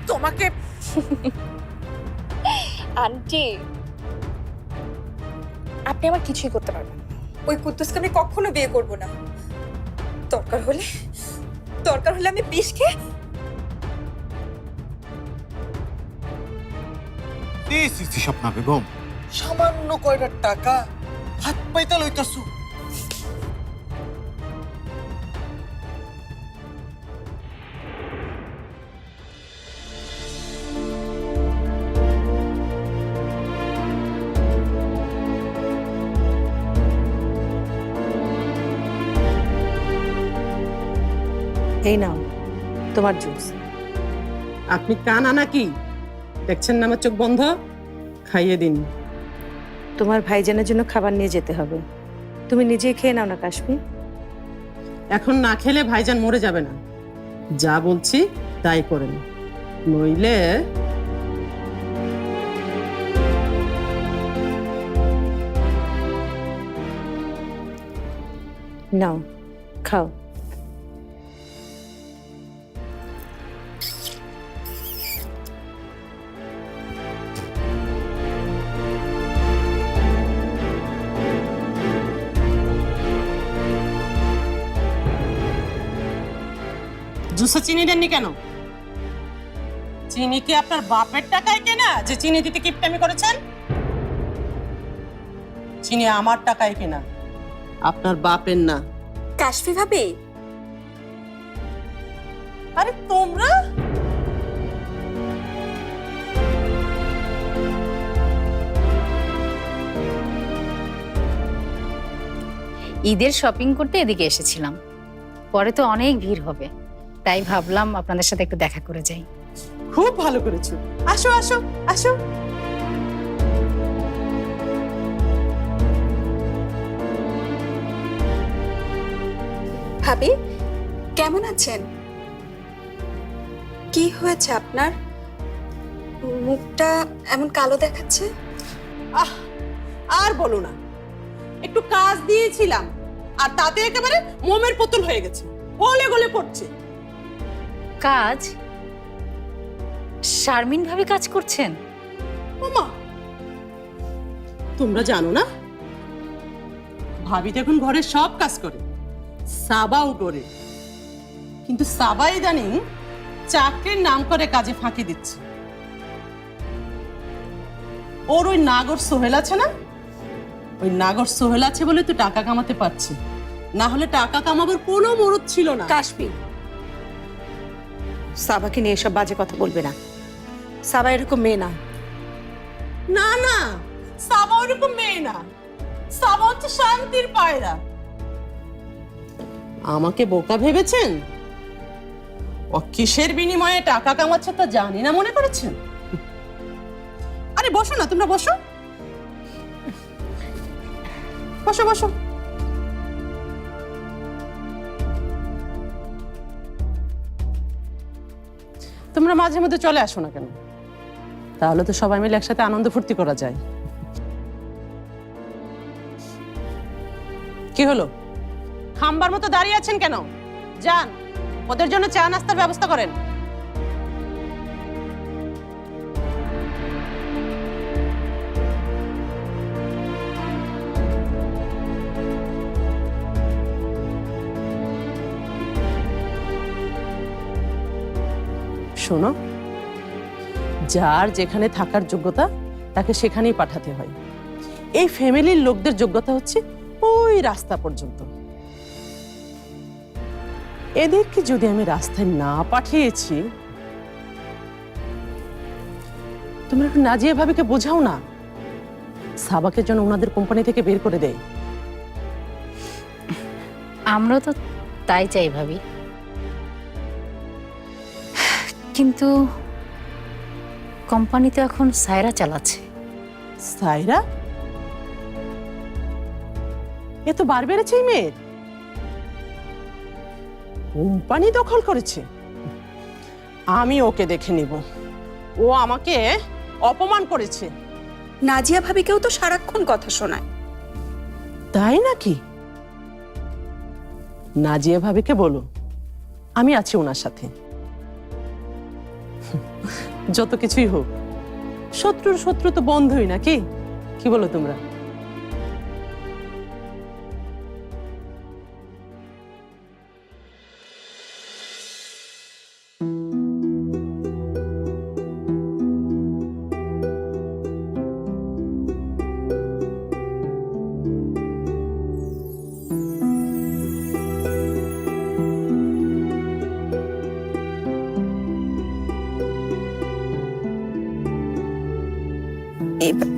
তোমাকে আন্টি, আপনি আমার কিছুই করতে পারবেন না। ওই কুদ্দুসকে আমি কখনো বিয়ে করব না। দরকার হলে আমি বিষ খেয়ে স্বপ্না বেগম, সামান্য কয়টা টাকা হাত পাইতে লইতাছু। এই নাও তোমার জুস। আপনি কানা নাকি? দেখছেন না আমার চোখ বন্ধ? খাইয়ে দিন। তোমার ভাইজানের জন্য খাবার নিয়ে যেতে হবে, তুমি নিজেই খেয়ে নাও না কাশ্মীর। এখন না খেলে ভাইজান মরে যাবে না। যা বলছি তাই করেন, নইলে নাও খাও। জুসে চিনি দেননি কেন? চিনি কি আপনার বাপের টাকায় কেনা যে চিনি দিতে কিপটামি করেছেন? চিনি আমার টাকায় কেনা, আপনার বাপের না। কাশফি ভাবি, আরে তোমরা ঈদের শপিং করতে এদিকে এসেছিলাম, পরে তো অনেক ভিড় হবে, তাই ভাবলাম আপনাদের সাথে একটু দেখা করে যাই। খুব ভালো করেছো, আসো আসো আসো। ভাবি কেমন আছেন? কি হয়েছে আপনার? মুখটা এমন কালো দেখাচ্ছে। আহ, আর বলো না, একটু কাজ দিয়েছিলাম আর তাতে একেবারে মোমের পুতুল হয়ে গেছে, গলে গলে পড়ছে। কাজ? শারমিন ভাবে কাজ করছেন? ওমা, তোমরা জানো না ভাবি তো এখন ঘরের সব কাজ করে, সাবাও করে। কিন্তু সাবা ইদানিং চাকরির নাম করে কাজে ফাঁকি দিচ্ছে। ওর ওই নাগর সোহেল আছে না, ওই নাগর সোহেল আছে বলে তো টাকা কামাতে পারছে, না হলে টাকা কামাবার কোনো মরদ ছিল না। কাশ্মীর, সাবাকে নিয়ে এসব বাজে কথা বলবে না। সাবা এরকম মেয়ে না। না না, সাবা ওরকম মেয়ে না, সাবা হচ্ছে শান্তির পায়রা। আমাকে বোকা ভেবেছেন? ও কিসের বিনিময়ে টাকা কামাচ্ছে তা জানি না মনে করেছেন? আরে বসো না, তোমরা বসো বসো বসো। তোমরা মাঝে মধ্যে চলে আসো না কেন? তাহলে তো সবাই মিলে একসাথে আনন্দ ফুর্তি করা যায়। কি হলো, খাম্বার মতো দাঁড়িয়ে আছেন কেন? যান, ওদের জন্য চা নাস্তার ব্যবস্থা করেন। শোনো, যার যেখানে থাকার যোগ্যতা তাকে সেখানেই পাঠাতে হয়। এই ফ্যামিলির লোকদের যোগ্যতা হচ্ছে ওই রাস্তা পর্যন্ত। এদেরকে যদি আমি রাস্তায় না পাঠিয়েছি, তোমরা একটু নাজিয়া ভাবিকে বোঝাও না, সাবাকে যেন ওনাদের কোম্পানি থেকে বের করে দেয়। আমরা তো তাই চাই ভাবি, কিন্তু কোম্পানি তো এখন সায়রা চালাচ্ছে। সায়রা? এ তো বার বেড়েছে এই মেয়ের, কোম্পানি দখল করেছে। আমি ওকে দেখে নিব, ও আমাকে অপমান করেছে। নাজিয়া ভাবিকেও তো সারাক্ষণ কথা শোনায়। তাই নাকি? নাজিয়া ভাবিকে বলো আমি আছি ওনার সাথে। যত কিছুই হোক, শত্রুর শত্রু তো বন্ধুই নাকি, কি বলো তোমরা?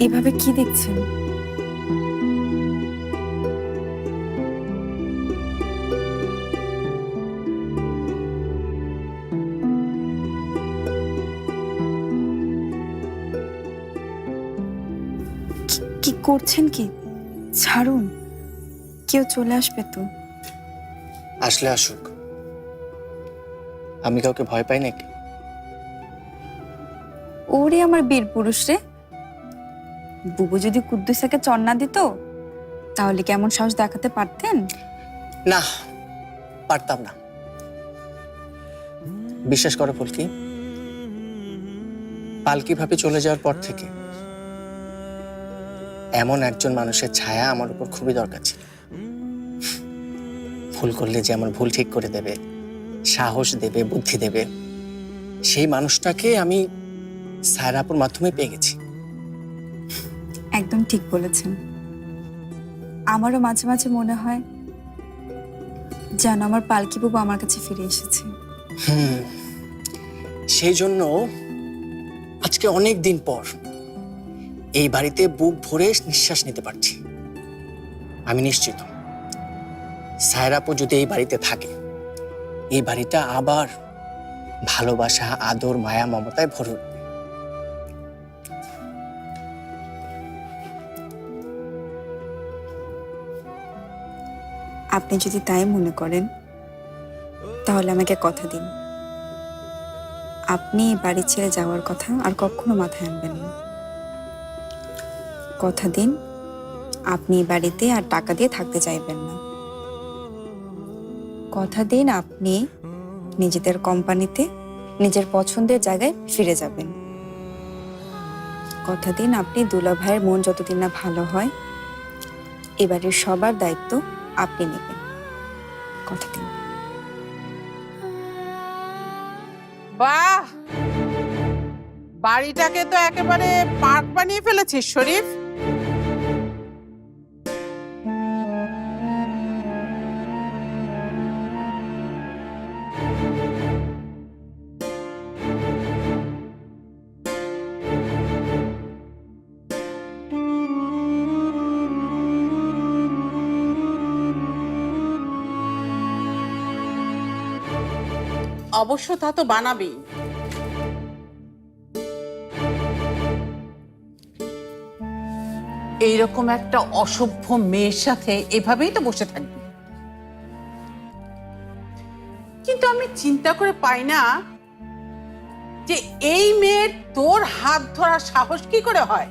এভাবে কি দেখছেন? কি করছেন? কি ছাড়ুন, কেউ চলে আসবে তো। আসলে আসুক, আমি কাউকে ভয় পাই নাকি? ওরে আমার বীর পুরুষ রে, বুবু যদি কুদ্দুসাকে চর না দিত তাহলে কেমন সাহস দেখাতে পারতেন? না, পারতাম না। বিশ্বাস করো ফুলকি, পালকি ভাবে চলে যাওয়ার পর থেকে এমন একজন মানুষের ছায়া আমার উপর খুবই দরকার ছিল। ভুল করলে যে আমার ভুল ঠিক করে দেবে, সাহস দেবে, বুদ্ধি দেবে, সেই মানুষটাকে আমি সায়রাপুর মাধ্যমে পেয়ে গেছি। একদম ঠিক বলেছেন। আমারও মাঝে মাঝে মনে হয় যেন আমার পালকি বুবু আমার কাছে ফিরে এসেছে। সেই জন্য আজকে অনেক দিন পর এই বাড়িতে বুক ভরে নিঃশ্বাস নিতে পারছি। আমি নিশ্চিত সায়রাপু যদি এই বাড়িতে থাকে, এই বাড়িটা আবার ভালোবাসা, আদর, মায়া, মমতায় ভরে উঠবে। আপনি যদি তাই মনে করেন তাহলে আমাকে কথা দিন, আপনি এই বাড়ি ছেড়ে যাওয়ার কথা আর কখনো মাথায় আনবেন না। কথা দিন আপনি এই বাড়িতে আর টাকা দিয়ে থাকতে চাইবেন না। কথা দিন আপনি নিজেদের কোম্পানিতে নিজের পছন্দের জায়গায় ফিরে যাবেন। কথা দিন আপনি দুলা ভাইয়ের মন যতদিন না ভালো হয় এবারের সবার দায়িত্ব আপনি নেবেন। কথা দিন। বাহ, বাড়িটাকে তো একেবারে পার্ক বানিয়ে ফেলেছিস শরীফ। অবশ্য তা তো বানাবেই। এইরকম একটা অসভ্য মেয়ের সাথে এভাবেই তো বসে থাকবি। কিন্তু আমি চিন্তা করে পাই না যে এই মেয়ের তোর হাত ধরার সাহস কি করে হয়।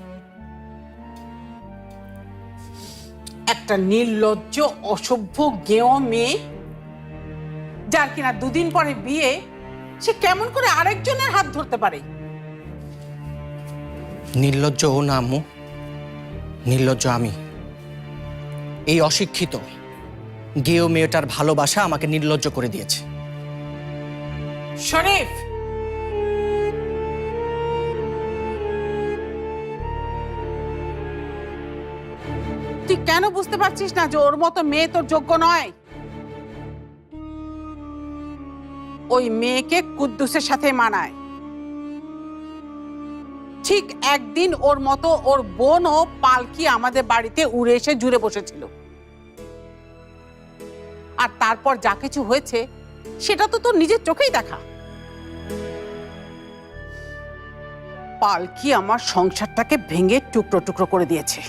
একটা নির্লজ্জ, অসভ্য, গেঁয়ো মেয়ে, যার কিনা দুদিন পরে বিয়ে, সে কেমন করে আরেকজনের হাত ধরতে পারে? নির্লজ্জ ও না আম্মু, নির্লজ্জ আমি। এই অশিক্ষিত গেও মেয়েটার ভালোবাসা আমাকে নির্লজ্জ করে দিয়েছে। শরীফ, তুই কেন বুঝতে পারছিস না যে ওর মতো মেয়ে তোর যোগ্য নয়? ওই মেয়েকে কুদ্দুসের সাথে মানায়। ঠিক একদিন ওর মতো ওর বোনও পালকি আমাদের বাড়িতে উড়ে এসে জুড়ে বসেছিল, আর তারপর যা কিছু হয়েছে সেটা তো তোর নিজের চোখেই দেখা। পালকি আমার সংসারটাকে ভেঙে টুকরো টুকরো করে দিয়েছে,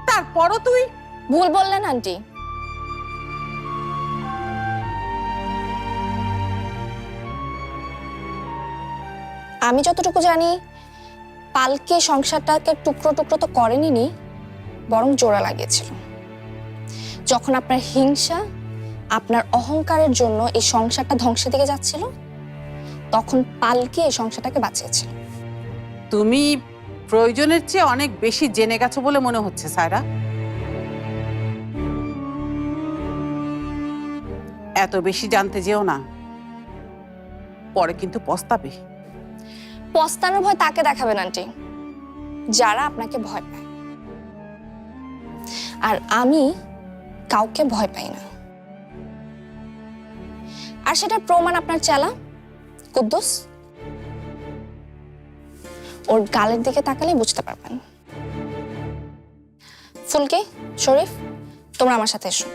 তারপরও তুই ভুল বললেন আন্টি। আমি যতটুকু জানি পালকে সংসারটাকে টুকরো টুকরো তো করেনি, বরং জোড়া লাগিয়েছিল। যখন আপনার হিংসা, আপনার অহংকারের জন্য এই সংসারটা ধ্বংসের দিকে যাচ্ছিল, তখন পালকি এই সংসারটাকে বাঁচিয়েছিল। তুমি প্রয়োজনের চেয়ে অনেক বেশি জেনে গেছো বলে মনে হচ্ছে সায়রা। এত বেশি জানতে যেও না, পরে কিন্তু পস্তাবে। পস্তানোর ভয় তাকে দেখাবেন আন্টি যারা আপনাকে ভয় পায়, আর আমি কাউকে ভয় পাই না। আর সেটার প্রমাণ আপনার চেলা কুদ্দুস। ওর গালের দিকে তাকালে বুঝতে পারবেন। ফুলকি, শরীফ, তোমরা আমার সাথে এসো।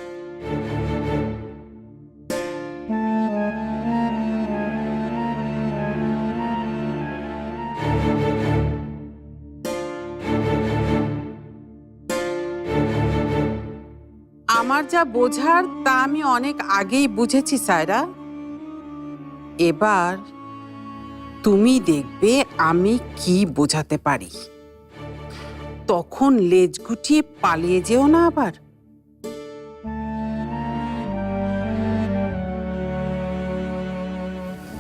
আমার যা বোঝার তা আমি অনেক আগেই বুঝেছি সায়রা। এবার তুমি দেখবে আমি কি বোঝাতে পারি। তখন লেজ গুটিয়ে পালিয়ে যেও না আবার।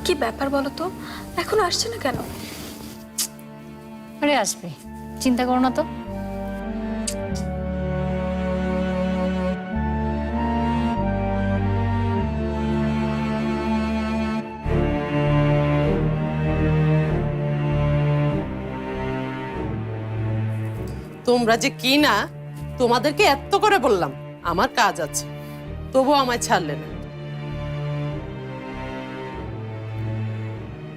কি ব্যাপার বলো তো, এখনো আসছে না কেন? আরে আসবে, চিন্তা করো না তো। তোমরা যে কি না, তোমাদেরকে এত করে বললাম আমার কাজ আছে, তবু আমায় ছাড়লে না।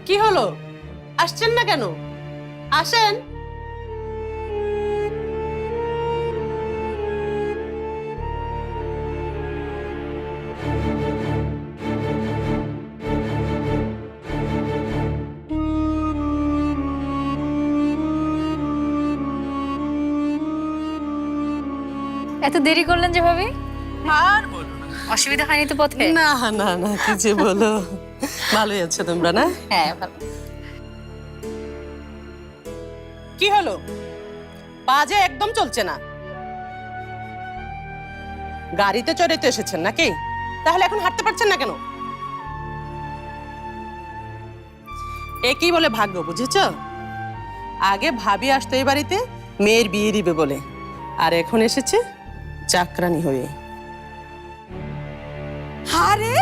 কি হলো, আসছেন না কেন? আসেন। এত দেরি করলেন যে ভাবি? আর বলো না। অসুবিধা হয়নি তো পথে? না না না, কি যে বলো। ভালোই আছো তোমরা না? হ্যাঁ ভালো। কি হলো, বাজে একদম চলছে না। গাড়িতে চড়ে তো এসেছেন নাকি? তাহলে এখন হাঁটতে পারছেন না কেন? একই বলে ভাগ্য, বুঝেছো? আগে ভাবি আসতো এই বাড়িতে মেয়ের বিয়ে দিবে বলে, আর এখন এসেছে চাকরানি হয়ে। আরে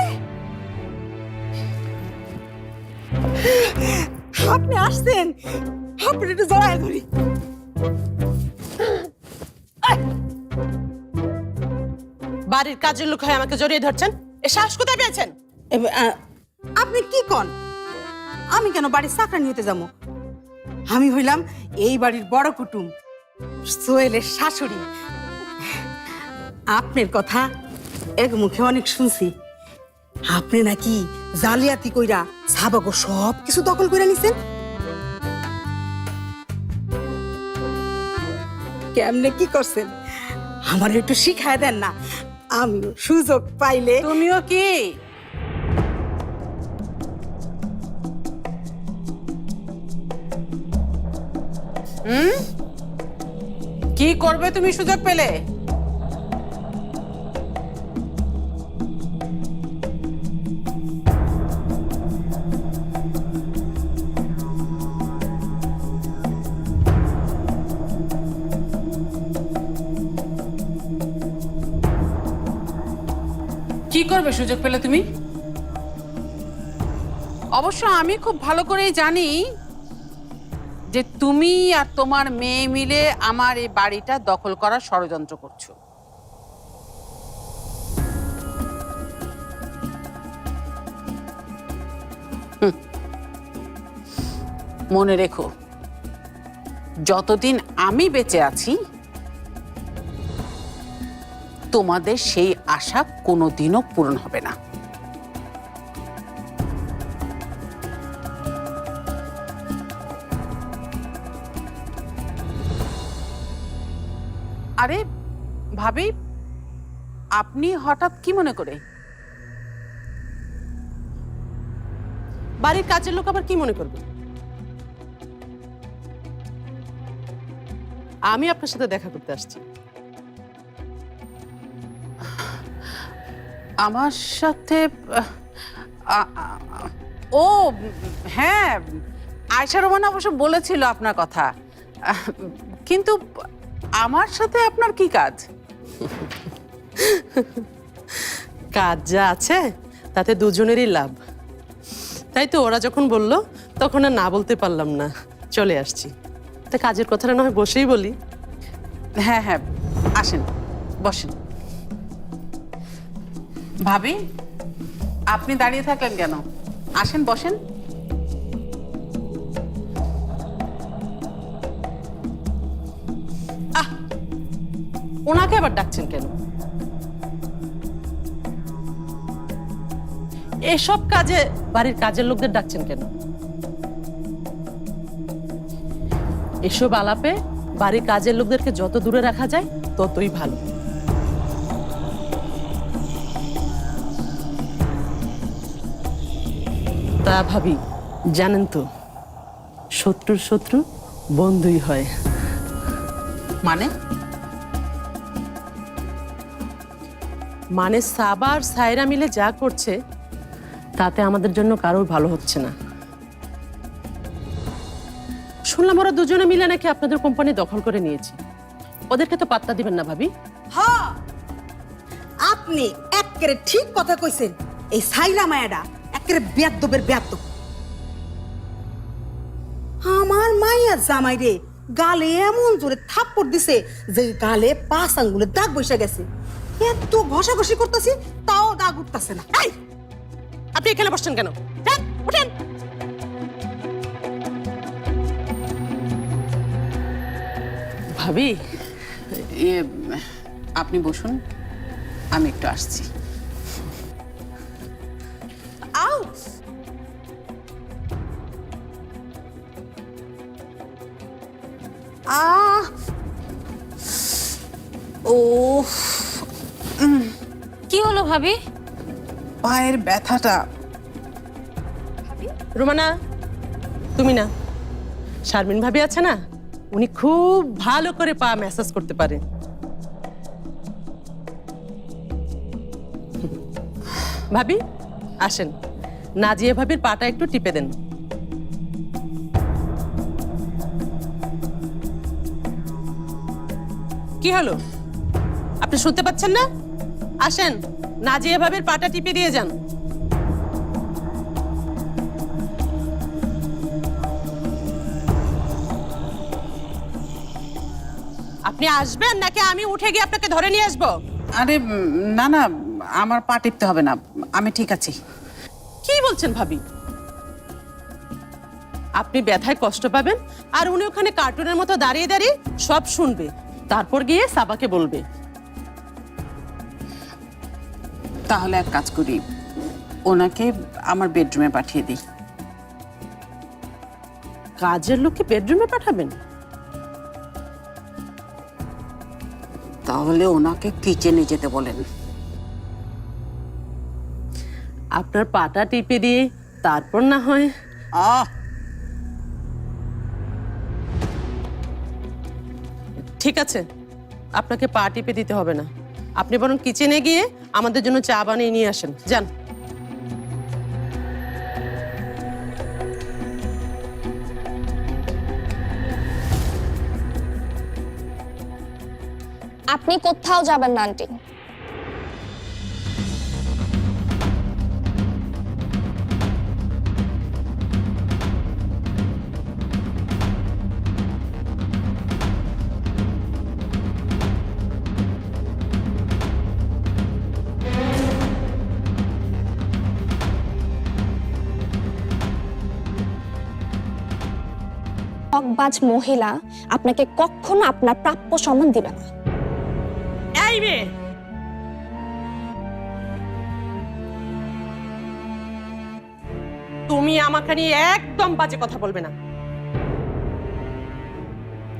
আপনি আসছেন, আপনি একটু জড়ায় ধরি। বাড়ির কাজের লোক হয়ে আমাকে জড়িয়ে ধরছেন, এ সাহস কোথায় পেয়েছেন? আপনি কি কন? আমি কেন বাড়ির চাকরানি হতে যাবো? আমি হইলাম এই বাড়ির বড় কুটুম, সোহেলের শাশুড়ি। আপনার কথা এক মুখে অনেক শুনছি। আপনি নাকি জালিয়াতি কইরা সাবাগো সব কিছু দখল করে নিছেন। কেমনে কি করছেন আমার একটু শিখায় দেন না, আমিও সুযোগ পাইলে। তুমিও কি কি করবে তুমি সুযোগ পেলে? কি করবে সুযোগ পেলে তুমি? অবশ্য আমি খুব ভালো করেই জানি যে তুমি আর তোমার মেয়ে মিলে আমার এই বাড়িটা দখল করার ষড়যন্ত্র করছো। মনে রেখো, যতদিন আমি বেঁচে আছি তোমাদের সেই আশা কোনোদিনও পূরণ হবে না। আরে ভাবি, আপনি হঠাৎ কি মনে করে? বাড়ির কাজের লোক আবার কি মনে করবে? আমি আপনার সাথে দেখা করতে আসছি। আমার সাথে ও হ্যাঁ, আয়শা রোমান অবশ্য বলেছিল আপনার কথা, কিন্তু আমার সাথে আপনার কি কাজ? কাজ যা আছে তাতে দুজনেরই লাভ। তাই তো ওরা যখন বলল তখন আর না বলতে পারলাম না, চলে আসছি। তা কাজের কথাটা না হয় বসেই বলি। হ্যাঁ হ্যাঁ, আসেন বসেন। ভাবি, আপনি দাঁড়িয়ে থাকলেন কেন? আসেন বসেন। ওনাকে আবার ডাকছেন কেন? এসব কাজে বাড়ির কাজের লোকদের ডাকছেন কেন? এসব আলাপে বাড়ির কাজের লোকদেরকে যত দূরে রাখা যায় ততই ভালো। তা ভাবি, জানেন তো শত্রুর শত্রু বন্ধুই হয়। মানে সাবা আর সায়রা মিলে যা করছে তাতে আমাদের জন্য কারোর ভালো হচ্ছে না। শুনলাম ওরা দুজনে মিলে নাকি আপনাদের কোম্পানি দখল করে নিয়েছে। ওদেরকে তো পাত্তা দিবেন না ভাবি। হ্যাঁ, আপনি একেবারে ঠিক কথা কইছেন। এই সাইরা মায়াডা একেবারে বেয়াদ্দবের বেয়াদ্দব। আমার মাইয়া জামাই রে গালে এমন জোরে থাপ্পড় দিছে যে গালে 5 আঙ্গুলের দাগ বসে গেছে। এত ঘষাঘষি করতেছি তাও দাগ উঠতেছে না। এই, আপনি এখানে বসছেন কেন? উঠেন। ভাবি, আপনি বসুন, আমি একটু আসছি। আউ, আহ, ও কি হলো ভাবি? পায়ের ব্যথাটা। রোমানা, তুমি না, শারমিন ভাবি আছে না, উনি খুব ভালো করে পা ম্যাসাজ করতে পারে। ভাবি আসেন, নাজিয়া ভাবির পাটা একটু টিপে দেন। কি হলো, আপনি শুনতে পাচ্ছেন না? আসেন, নাজিয়া ভাবির পাটা টিপে দিয়ে যান। আপনি আসবেন নাকি আমি উঠে গিয়ে আপনাকে ধরে নিয়ে আসবো? আরে না না, আমার পা টিপতে হবে না, আমি ঠিক আছি। কি বলছেন ভাবি? আপনি ব্যথায় কষ্ট পাবেন আর উনি ওখানে কার্টুনের মতো দাঁড়িয়ে দাঁড়িয়ে সব শুনবে, তারপর গিয়ে সাবাকে বলবে। তাহলে এক কাজ করি, ওনাকে আমার বেডরুমে পাঠিয়ে দিই। কাজের লোককে বেডরুমে পাঠাবেন? তাহলে ওনাকে কিচেনে যেতে বলেন। আপনার পাটা টিপে দিয়ে তারপর না হয়। ঠিক আছে, আপনাকে পা টিপে দিতে হবে না, আপনি বরং কিচেনে গিয়ে আমাদের জন্য চা বানিয়ে নিয়ে আসেন, যান। আপনি কোথাও যাবেন না আন্টি। হকবাজ মহিলা আপনাকে কখনো আপনার প্রাপ্য সম্মান দিবে না। এই মেয়ে, তুমি আমাকে নিয়ে একদম বাজে কথা বলবে না।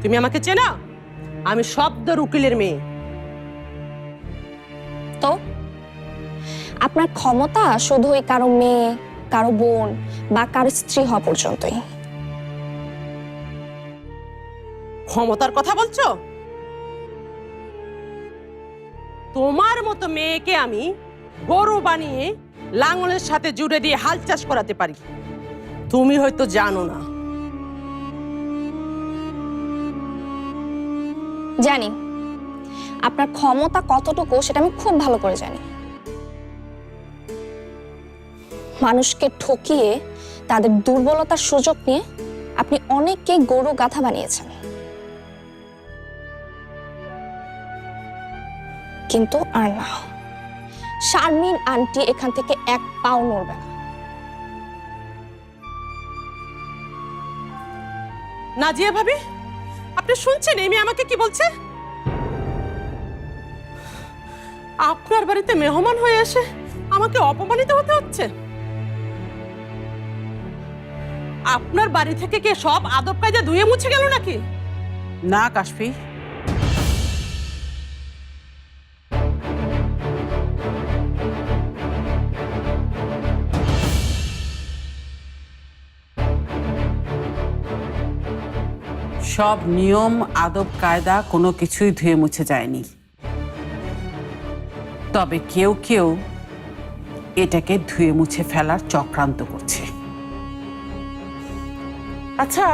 তুমি আমাকে চেনো? আমি শব্দের উকিলের মেয়ে। তো আপনার ক্ষমতা শুধুই কারো মেয়ে, কারো বোন বা কারো স্ত্রী হওয়া পর্যন্তই। ক্ষমতার কথা বলছো? তোমার মতো মেয়েকে আমি গরু বানিয়ে লাঙলের সাথে জুড়ে দিয়ে হাল চাষ করাতে পারি। তুমি হয়তো জানো না। জানি আপনার ক্ষমতা কতটুকু সেটা আমি খুব ভালো করে জানি। মানুষকে ঠকিয়ে তাদের দুর্বলতার সুযোগ নিয়ে আপনি অনেককে গরু গাধা বানিয়েছেন, কিন্তু আর না, শারমিন আন্টি এখান থেকে এক পাও নড়বে না। নাজিয়া ভাবি, আপনি শুনছেন এই মেয়ে আমাকে কি বলছে? আপনার বাড়িতে মেহমান হয়ে এসে আমাকে অপমানিত হতে হচ্ছে? আপনার বাড়ি থেকে কি সব আদব কায়দা ধুয়ে মুছে গেল নাকি? না কাশফি, সব নিয়ম আদব কায়দা কোনো কিছুই ধুয়ে মুছে যায়নি। তবে কেউ কেউ এটাকে ধুয়ে মুছে ফেলার চক্রান্ত করছে। আচ্ছা,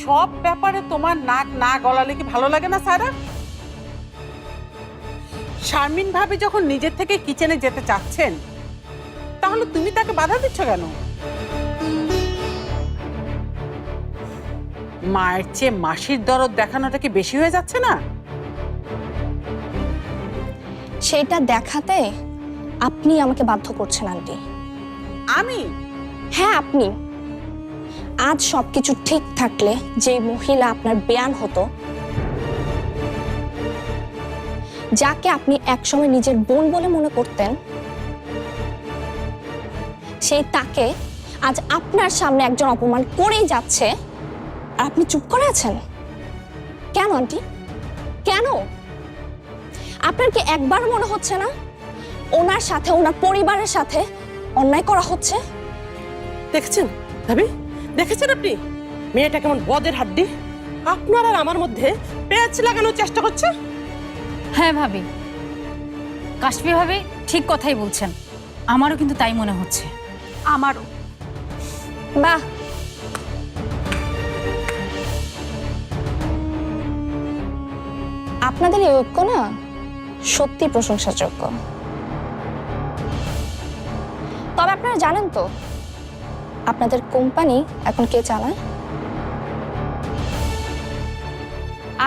সব ব্যাপারে তোমার নাক না গলালে কি ভালো লাগে না সায়রা? শারমিন ভাবি যখন নিজের থেকে কিচেনে যেতে চাচ্ছেন, তাহলে তুমি তাকে বাধা দিচ্ছ কেন? মায়ের চেয়ে মাসির দরদ দেখানোটা কি বেশি হয়ে যাচ্ছে না? সেটা দেখাতে আপনি আমাকে বাধ্য করছেন আন্টি। আমি? হ্যাঁ, আপনি। আজ সবকিছু ঠিক থাকলে যে মহিলা আপনার বেয়ান হতো, যাকে আপনি একসময় নিজের বোন বলে মনে করতেন, সেই তাকে আজ আপনার সামনে একজন অপমান করেই যাচ্ছে, আর আপনি চুপ করে আছেন কেন আন্টি? কেন? আপনার কি একবার মনে হচ্ছে না ওনার সাথে, ওনার পরিবারের সাথে অন্যায় করা হচ্ছে? দেখেছেন ভাবি, দেখেছেন আপনি মেয়েটা কেমন বদের হাড্ডি? আপনার আর আমার মধ্যে পেঁয়াজ লাগানোর চেষ্টা করছে। হ্যাঁ ভাবি, কাশফি ভাবি ঠিক কথাই বলছেন, আমারও কিন্তু তাই মনে হচ্ছে। আমারও। বাহ, আপনাদের এই ঐক্য না সত্যি প্রশংসাযোগ্য। তবে আপনারা জানেন তো আপনাদের কোম্পানি এখন কে চালায়?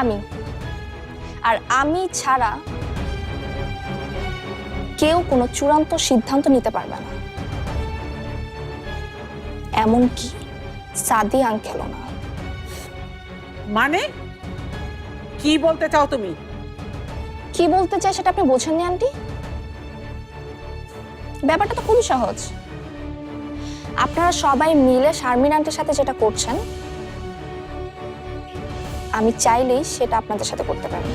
আমি। আর আমি ছাড়া কেউ কোনো চূড়ান্ত সিদ্ধান্ত নিতে পারবে না, এমনকি সাদি আঙ্কেলও না। মানে কি বলতে চাও তুমি? কি বলতে চাই সেটা আপনি বোঝেননি আন্টি? ব্যাপারটা তো খুবই সহজ। আপনারা সবাই মিলে শারমিন আন্টির সাথে যেটা করছেন, আমি চাইলেই সেটা আপনাদের সাথে করতে পারি।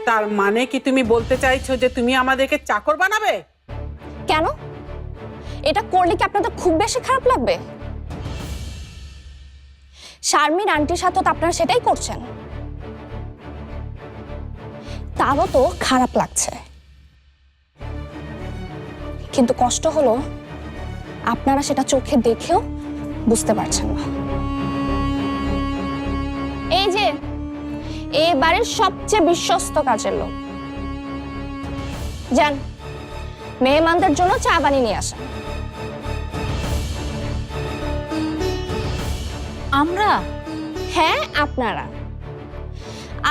তার মানে কি তুমি বলতে চাইছো যে তুমি আমাদেরকে চাকর বানাবে? কেন? এটা করলে কি আপনাদের খুব বেশি খারাপ লাগবে? শারমিন আন্টির সাথে তো আপনারা সেটাই করছেন, তারও তো খারাপ লাগছে। কিন্তু কষ্ট হলো আপনারা সেটা চোখে দেখেও বুঝতে পারছেন না। এই যে এবারের সবচেয়ে বিশ্বস্ত কাজের লোক, যান মেহমানদের জন্য চা বানিয়ে নিয়ে আসেন। আমরা? হ্যাঁ, আপনারা।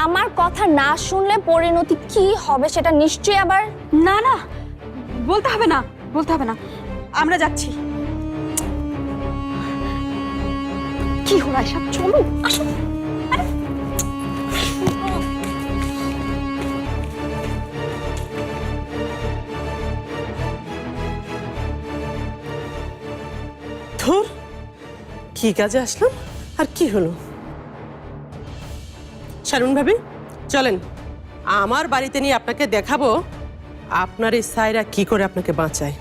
আমার কথা না শুনলে পরিণতি কি হবে সেটা নিশ্চয়ই আবার। না না, বলতে হবে না, বলতে হবে না, আমরা যাচ্ছি। কি হলো এসব? চলো, আসো। ধুর, কি কাজে আসলাম আর কি হলো? শারমিন ভাবি চলেন, আমার বাড়িতে নিয়ে আপনাকে দেখাবো আপনার এই সায়রা কি করে আপনাকে বাঁচায়।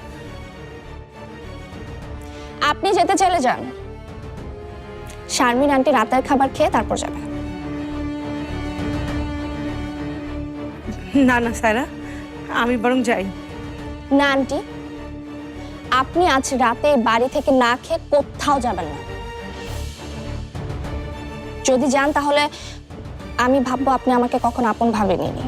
আপনি যেতে চাইলে যান, শারমিন আন্টি রাতের খাবার খেয়ে তারপর যাবে। না না সায়রা, আমি বরং যাই। না আন্টি, আপনি আজ রাতে বাড়ি থেকে না খেয়ে কোথাও যাবেন না। যদি যান তাহলে আমি ভাববো আপনি আমাকে কখনো আপন ভাবেননি।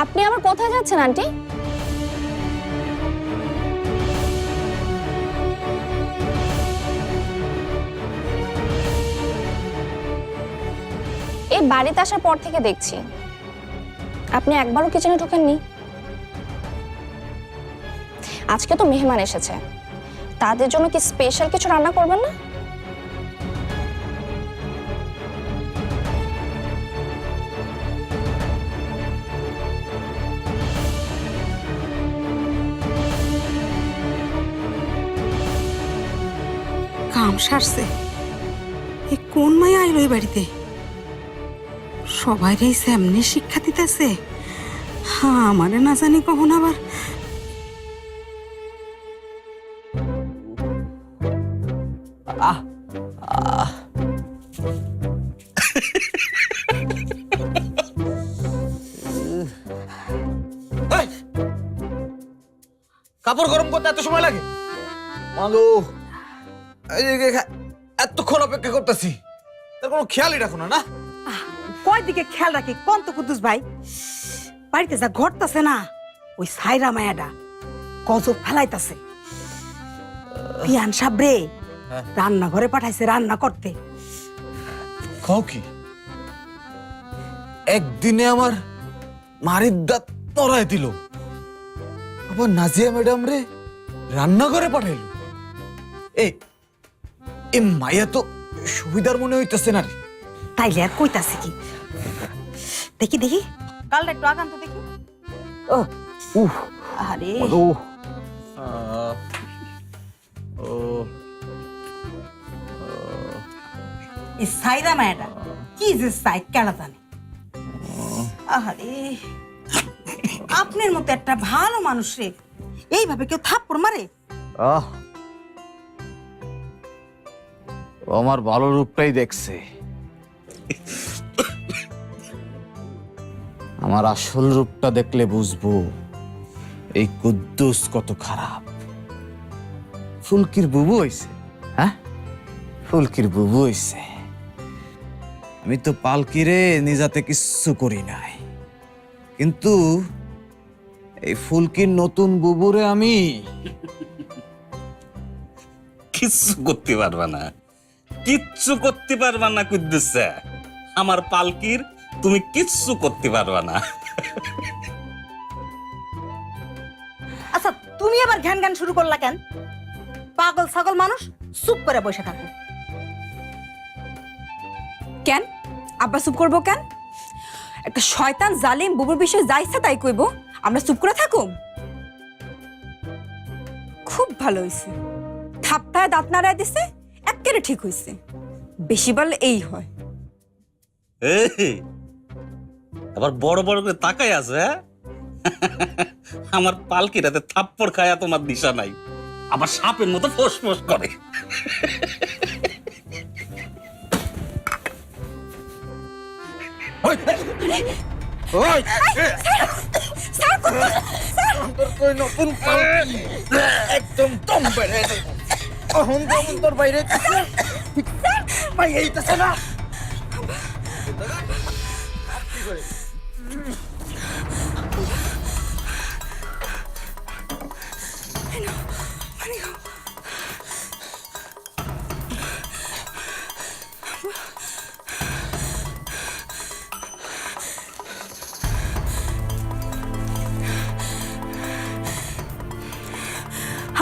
আপনি আবার কোথায় যাচ্ছেন আন্টি? এই বাড়িতে আসার পর থেকে দেখছি আপনি একবারও কিচেনে ঢোকেননি। আজকে তো মেহমান এসেছে, তাদের জন্য কি স্পেশাল কিছু রান্না করবেন না? কাম সারছে, এ কোন মায়া আইলো এই বাড়িতে? সবাই রে সামনে শিক্ষা দিতেছে, হ্যাঁ আমারে না জানি কখন আবার। কাপড় গরম করতে এত সময় লাগে? মাগো, এতক্ষণ অপেক্ষা করতেছি, তার কোনো খেয়ালই রাখো না। না কয় দিকে খেয়াল রাখি কোন তো কুদ্দুস ভাই? বাড়িতে যা ঘটতাছে না, ওই সাইরা মায়াডা গজব ফেলাইতাছে। পিয়ান সাবরে রান্নাঘরে পাঠাইছে রান্না করতে। খাও কি একদিনে আমার মারির দাঁত নড়াই দিল, আবার নাজিয়া ম্যাডাম রে রান্নাঘরে পাঠাইলো। এই মাইয়া তো সুবিধার মনে হইতেছে না রে। তাইলে আর কইতাছে কি? দেখি দেখি কালটা একটু আগান তো দেখি। আরে এই সাইরা মায়াটা কি যে সাই কেলা জানে। আরে আপনার মতো একটা ভালো মানুষ রে এইভাবে কেউ থাপ্পড় মারে? আমার ভালো রূপটাই দেখছে, আমার আসল রূপটা দেখলে বুঝবো এই কুদ্দুস কত খারাপ। ফুলকির বুবু হইছে, হ্যাঁ ফুলকির বুবু হইছে। আমি তো পালকিরে নিজাতে কিচ্ছু করি নাই, কিন্তু এই ফুলকির নতুন বুবুরে আমি কিচ্ছু করতে পারবা না, কিচ্ছু করতে পারবা না কুদ্দুস। আমার পালকির তুমি কিচ্ছু করতে পারবা না। আচ্ছা তুমি আবার ঘ্যান ঘ্যান শুরু করলা কেন? পাগল ছাগল মানুষ, চুপ করে বসে থাকো। কেন আব্বা চুপ করবো কেন? একটা শয়তান জালিম বুবুর বিষয়ে যা ইচ্ছা তাই কইব, আমরা চুপ করে থাকুম? খুব ভালো হয়েছে, থাপ্পায় দাঁত নাড়ায় দিছে, একেবারে ঠিক হয়েছে। বেশি বললে এই হয়। এই, আবার বড় বড় করে তাকাই আছে। আমার পালকিরাতে থাপ্পড় খায়া তোমার দিশা নাই, আবার সাপের মতো ফোঁস ফোঁস করে। একদম দম বেড়ে অহন তোর বাইরে ভাই এইটাছে না।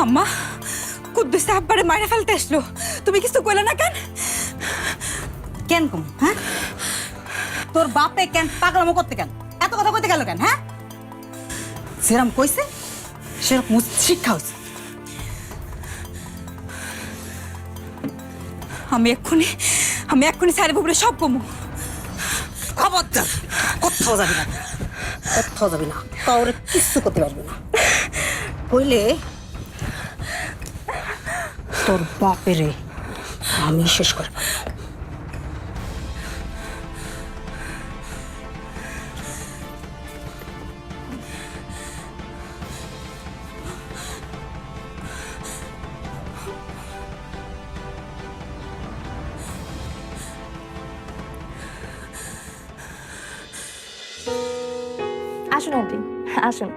আম্মা কুদ্দুস আব্বারে মারে ফেলতে আসলো, তুমি কিছু কইলে না কেন? কেন কম, হ্যাঁ? তোর বাপে কেন পাগলামো করতে কেন, এত কথা কইতে গেল কেন? হ্যাঁ, সেরকম কইছে সেরকম শিক্ষা হচ্ছে। আমি এক্ষুনি স্যারের উপরে সব কমু। খবরদার, কোথাও যাবি না, কোথাও যাবি না, কাউরে কিচ্ছু করতে পারবি না। কইলে তোর বাপেরে আমি শেষ করে ফেলবো। আসুন আন্টি, আসুন।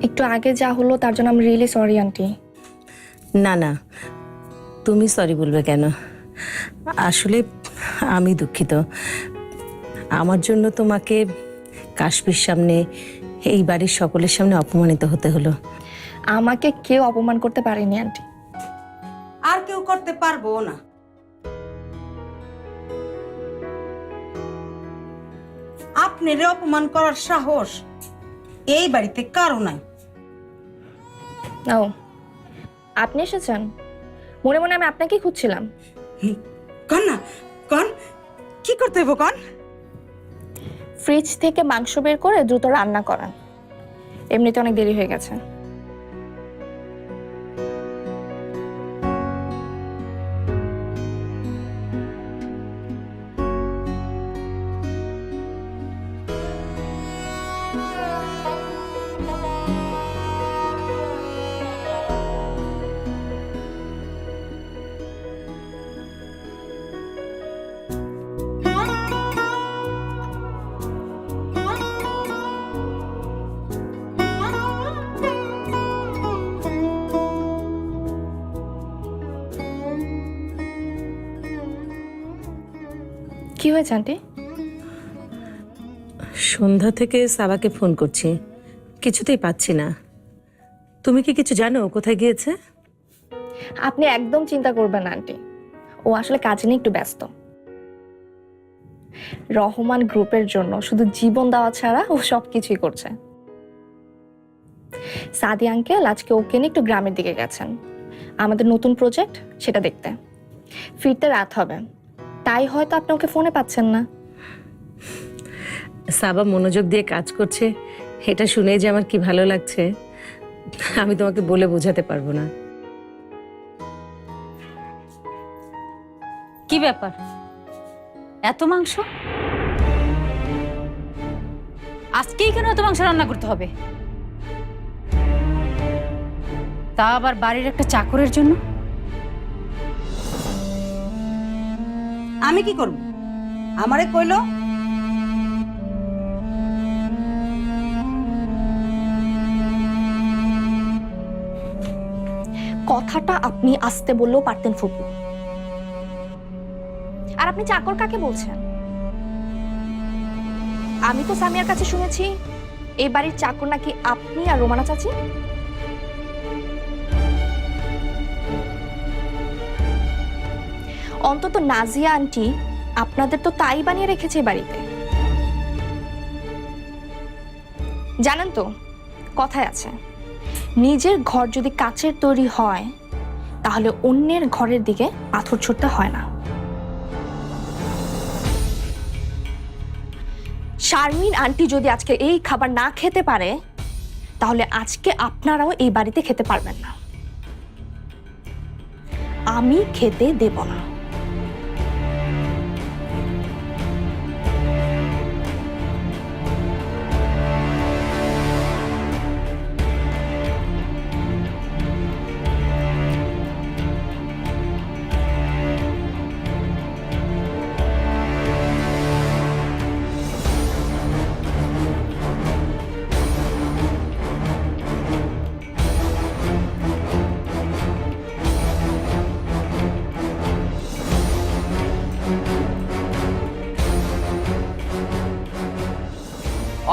একটু আগে যা হলো তার জন্য আমি রিয়েলি সরি আন্টি। না না, তুমি সরি বলবে কেন? আসলে আমি দুঃখিত। আমার জন্য তোমাকে কাশপির সামনে, এই বাড়ির সকলের সামনে অপমানিত হতে হলো। আমাকে কেউ অপমান করতে পারেনি আন্টি। আর কেউ করতে পারবো না। আপনার অপমান করার সাহস এই বাড়িতে কারো নাই। ও, আপনি এসেছেন? মনে মনে আমি আপনাকেই খুঁজছিলাম। কন না, কন কি করতে হইব কন? ফ্রিজ থেকে মাংস বের করে দ্রুত রান্না করান, এমনিতে অনেক দেরি হয়ে গেছে। কি হয়েছে আন্টি? সন্ধ্যা থেকে সাবাকে ফোন করছি, কিছুতেই পাচ্ছি না। তুমি কি কিছু জানো কোথায় গিয়েছে? আপনি একদম চিন্তা করবেন না আন্টি, ও আসলে কাজে নিয়ে একটু ব্যস্ত। রহমান গ্রুপের জন্য শুধু জীবন দেওয়া ছাড়া ও সব কিছুই করছে। সাদি আঙ্কেল আজকে ওকে নিয়ে একটু গ্রামের দিকে গেছেন, আমাদের নতুন প্রজেক্ট সেটা দেখতে। ফিরতে রাত হবে, তাই হয়তো আপনি ওকে ফোনে পাচ্ছেন না। সাবা মনোযোগ দিয়ে কাজ করছে, এটা শুনে যে আমার কি ভালো লাগছে আমি তোমাকে বলে বোঝাতে পারবো না। কি ব্যাপার, এত মাংস? আজকেই কেন এত মাংস রান্না করতে হবে? তা আবার বাড়ির একটা চাকরের জন্য? আমি কি করব? আমারে কইলো কথাটা আপনি আসতে বললেও পারতেন ফুপু। আর আপনি চাকর কাকে বলছেন? আমি তো সামিয়ার কাছে শুনেছি এই বাড়ির চাকর নাকি আপনি আর রোমানা চাচি। অন্তত নাজিয়া আন্টি আপনাদের তো তাই বানিয়ে রেখেছে এই বাড়িতে। জানেন তো, কথায় আছে নিজের ঘর যদি কাচের তৈরি হয় তাহলে অন্যের ঘরের দিকে পাথর ছুঁড়তে হয় না। শারমিন আন্টি যদি আজকে এই খাবার না খেতে পারে তাহলে আজকে আপনারাও এই বাড়িতে খেতে পারবেন না। আমি খেতে দেব না।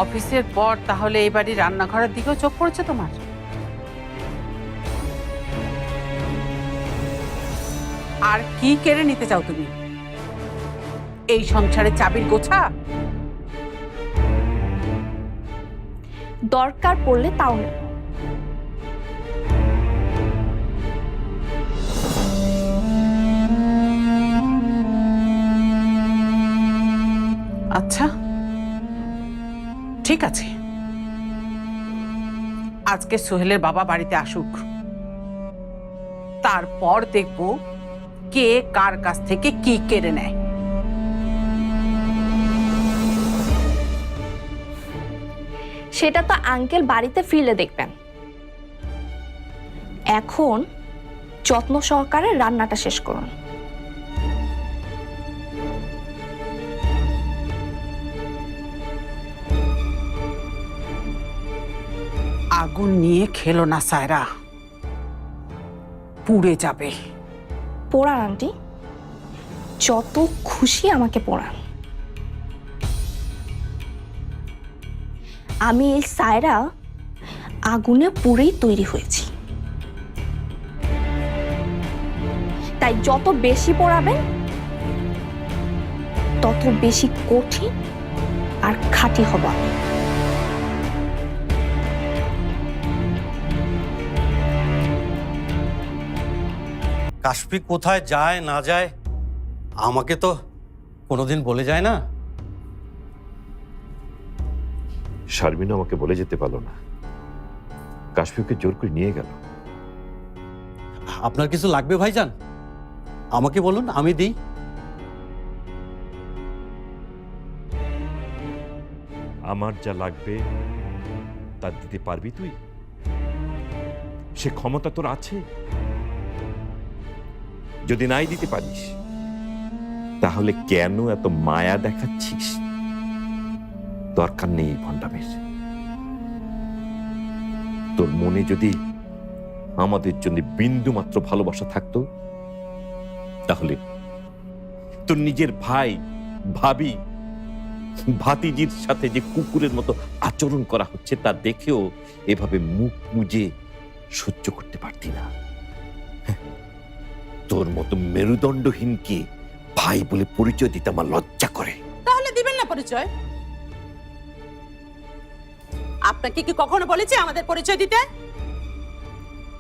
অফিসের পর তাহলে এই বাড়ির রান্নাঘরের দিকেও চোখ পড়েছে তোমার? আর কি কেড়ে নিতে চাও তুমি? এই সংসারে চাবির গোছা? দরকার পড়লে তাও নেব। আচ্ছা, ঠিক আছে, আজকে সোহেলের বাবা বাড়িতে আসুক, তারপর দেখব কে কার কাছ থেকে কি কেড়ে নেয়। সেটা তো আঙ্কেল বাড়িতে ফিরলে দেখবেন। এখন যত্ন সহকারে রান্নাটা শেষ করুন। আগুন নিয়ে খেলো না সায়রা, পুড়ে যাবে। পোড়ান আন্টি, যত খুশি আমাকে পোড়ান। আমি এই সায়রা আগুনে পুড়েই তৈরি হয়েছি, তাই যত বেশি পোড়াবেন তত বেশি কঠিন আর খাঁটি হব আমি। কাশফি কোথায় যায় না যায় আমাকে তো কোনোদিন বলে যায় না। শারমিন আমাকে বলে যেতে পারলো না, কাশফিকে জোর করে নিয়ে গেল। আপনার কিছু লাগবে ভাইজান, আমাকে বলুন, আমি দিই। আমার যা লাগবে তা দিতে পারবি তুই? সে ক্ষমতা তোর আছে? যদি নাই দিতে পারিস তাহলে কেন এত মায়া দেখাচ্ছিস? দরকার নেই ভণ্ডামের। তোর মনে যদি আমাদের জন্য বিন্দু মাত্র ভালোবাসা থাকতো তাহলে তোর নিজের ভাই, ভাবি, ভাতিজির সাথে যে কুকুরের মতো আচরণ করা হচ্ছে তা দেখেও এভাবে মুখ মুজে সহ্য করতে পারতি না। তোর মতো মেরুদণ্ডহীনকে ভাই বলে পরিচয় দিতে আমার লজ্জা করে। তাহলে দিবেন না পরিচয়? আপনাকে কি কখনো বলেছি আমাদের পরিচয় দিতে?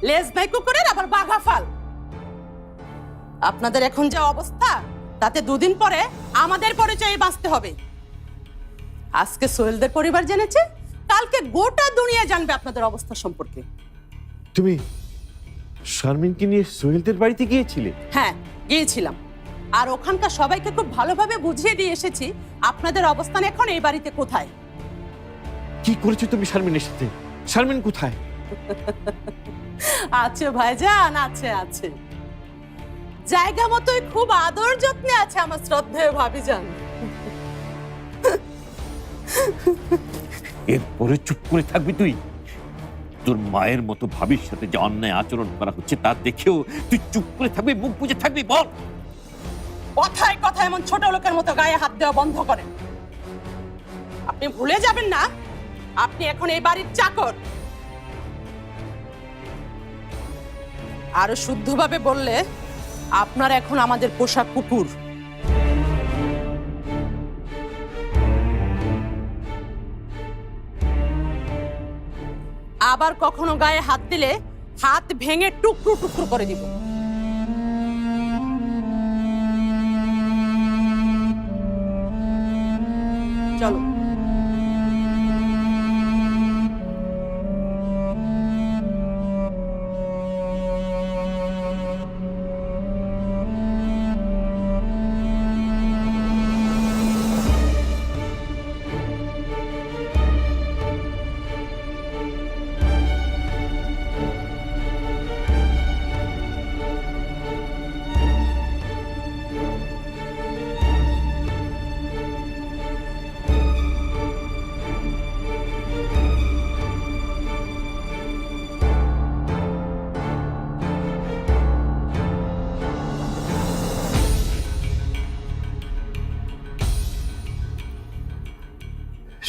লেজ নাই কুকুরের আবার বাঘা ফাল। আপনাদের এখন যা অবস্থা তাতে দুদিন পরে আমাদের পরিচয়ে বাঁচতে হবে। আজকে সোহেলদের পরিবার জেনেছে, কালকে গোটা দুনিয়া জানবে আপনাদের অবস্থা সম্পর্কে। তুমি শারমিনকে নিয়ে সোহেলদের বাড়িতে গিয়েছিলে? হ্যাঁ, গিয়েছিলাম। আর ওখানকার সবাইকে খুব ভালোভাবে বুঝিয়ে দিয়ে এসেছি আপনাদের অবস্থান এখন এই বাড়িতে কোথায়। কি করেছো তুমি শারমিনের সাথে? শারমিন কোথায়? আছে ভাইজান, আছে আছে, জায়গা মতোই খুব আদর যত্নে আছে আমার শ্রদ্ধেয় ভাবিজান। এরপরে চুপ করে থাকবি তুই? তোর মায়ের মতো ভাবির সাথে যে অন্যায় আচরণ করা হচ্ছে তা দেখেও তুই চুপ করে থাকবি, মুখ বুজে থাকবি? বল। কথায় কথায় এমন ছোট লোকের মতো গায়ে হাত দেওয়া বন্ধ করেন। আপনি ভুলে যাবেন না আপনি এখন এই বাড়ির চাকর। আরো শুদ্ধভাবে বললে আপনার এখন আমাদের পোষা কুকুর। আবার কখনো গায়ে হাত দিলে হাত ভেঙে টুকরো টুকরো করে দিব। চলো।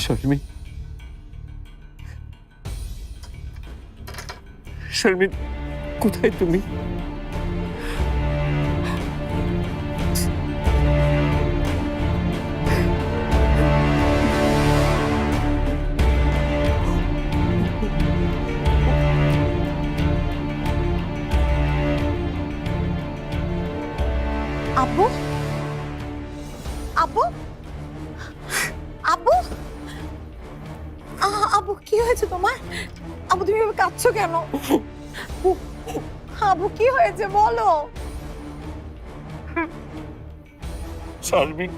শারমিন, শারমিন, কোথায় তুমি? আব্বু, আব্বু, আব্বু, আব্বু কি হয়েছে তোমার? আব্বু তুমি এভাবে কাঁদছো কেন? আব্বু কি হয়েছে বলো? শারমিন,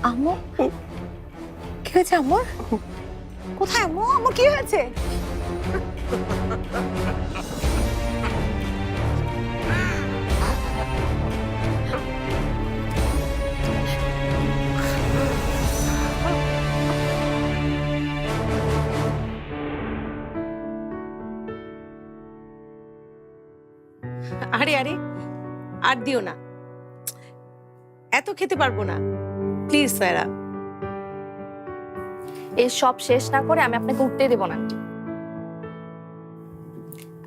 আম্মু কি হয়েছে? আম্মু কোথায়? আম্মু আম্মু কি হয়েছে? আরে আরে, আর দিও না, এত খেতে পারবো না, প্লিজ সায়রা। এই সব শেষ না করে আমি আপনাকে উঠতে দেব না আন্টি।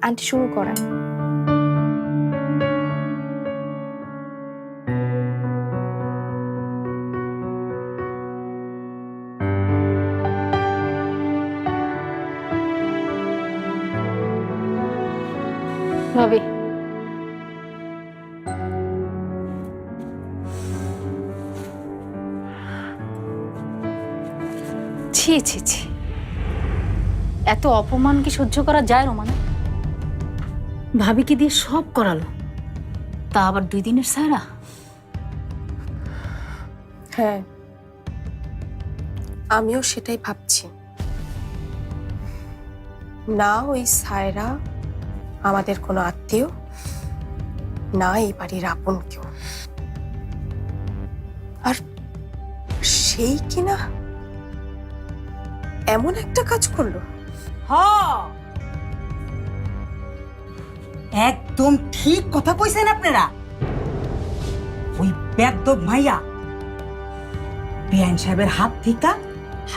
আন্টি শুরু করেন। ভাবি, ছি ছি ছি, এত অপমান কি সহ্য করা যায় রোমানা? ভাবিকে দিয়ে সব করালো, তা আবার 2 দিনের সায়রা। হ্যাঁ, আমিও সেটাই ভাবছি। না ওই সায়রা আমাদের কোনো আত্মীয়, না এই বাড়ির আপন কেউ, আর সেই কিনা এমন একটা কাজ করলো। একদম ঠিক কথা কইছেন আপনারা। ওই বেদব মাইয়া বিআইন সাহেবের হাত থেকে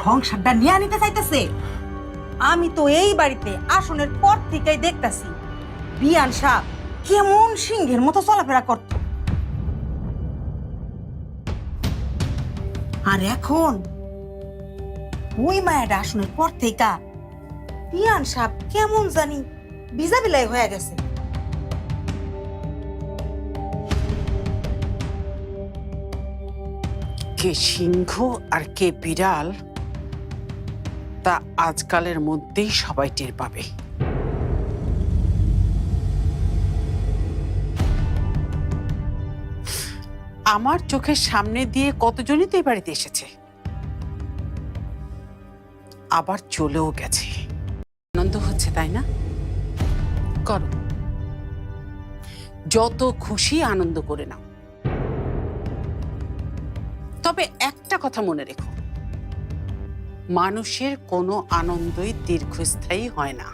সংসারটা নিয়ে নিতে চাইতেছে। আমি তো এই বাড়িতে আসনের পর থেকেই দেখতাছি বিআইন সাহেব কেমন সিংহের মতো চলাফেরা করত, আর এখন ওই মায়াটা আসনের পর থেকে বিআইন সাহেব কেমন জানি বিজা বিলাই হয়ে গেছে। কে সিংহ আর কে বিড়াল তা আজকালের মধ্যেই সবাই টের পাবে। আমার চোখের সামনে দিয়ে কতজনই তো এই বাড়িতে এসেছে, আবার চলেও গেছে। আনন্দ হচ্ছে তাই না? করো, যত খুশি আনন্দ করে নাও। তবে একটা কথা মনে রেখো, মানুষের কোনো আনন্দই দীর্ঘস্থায়ী হয় না।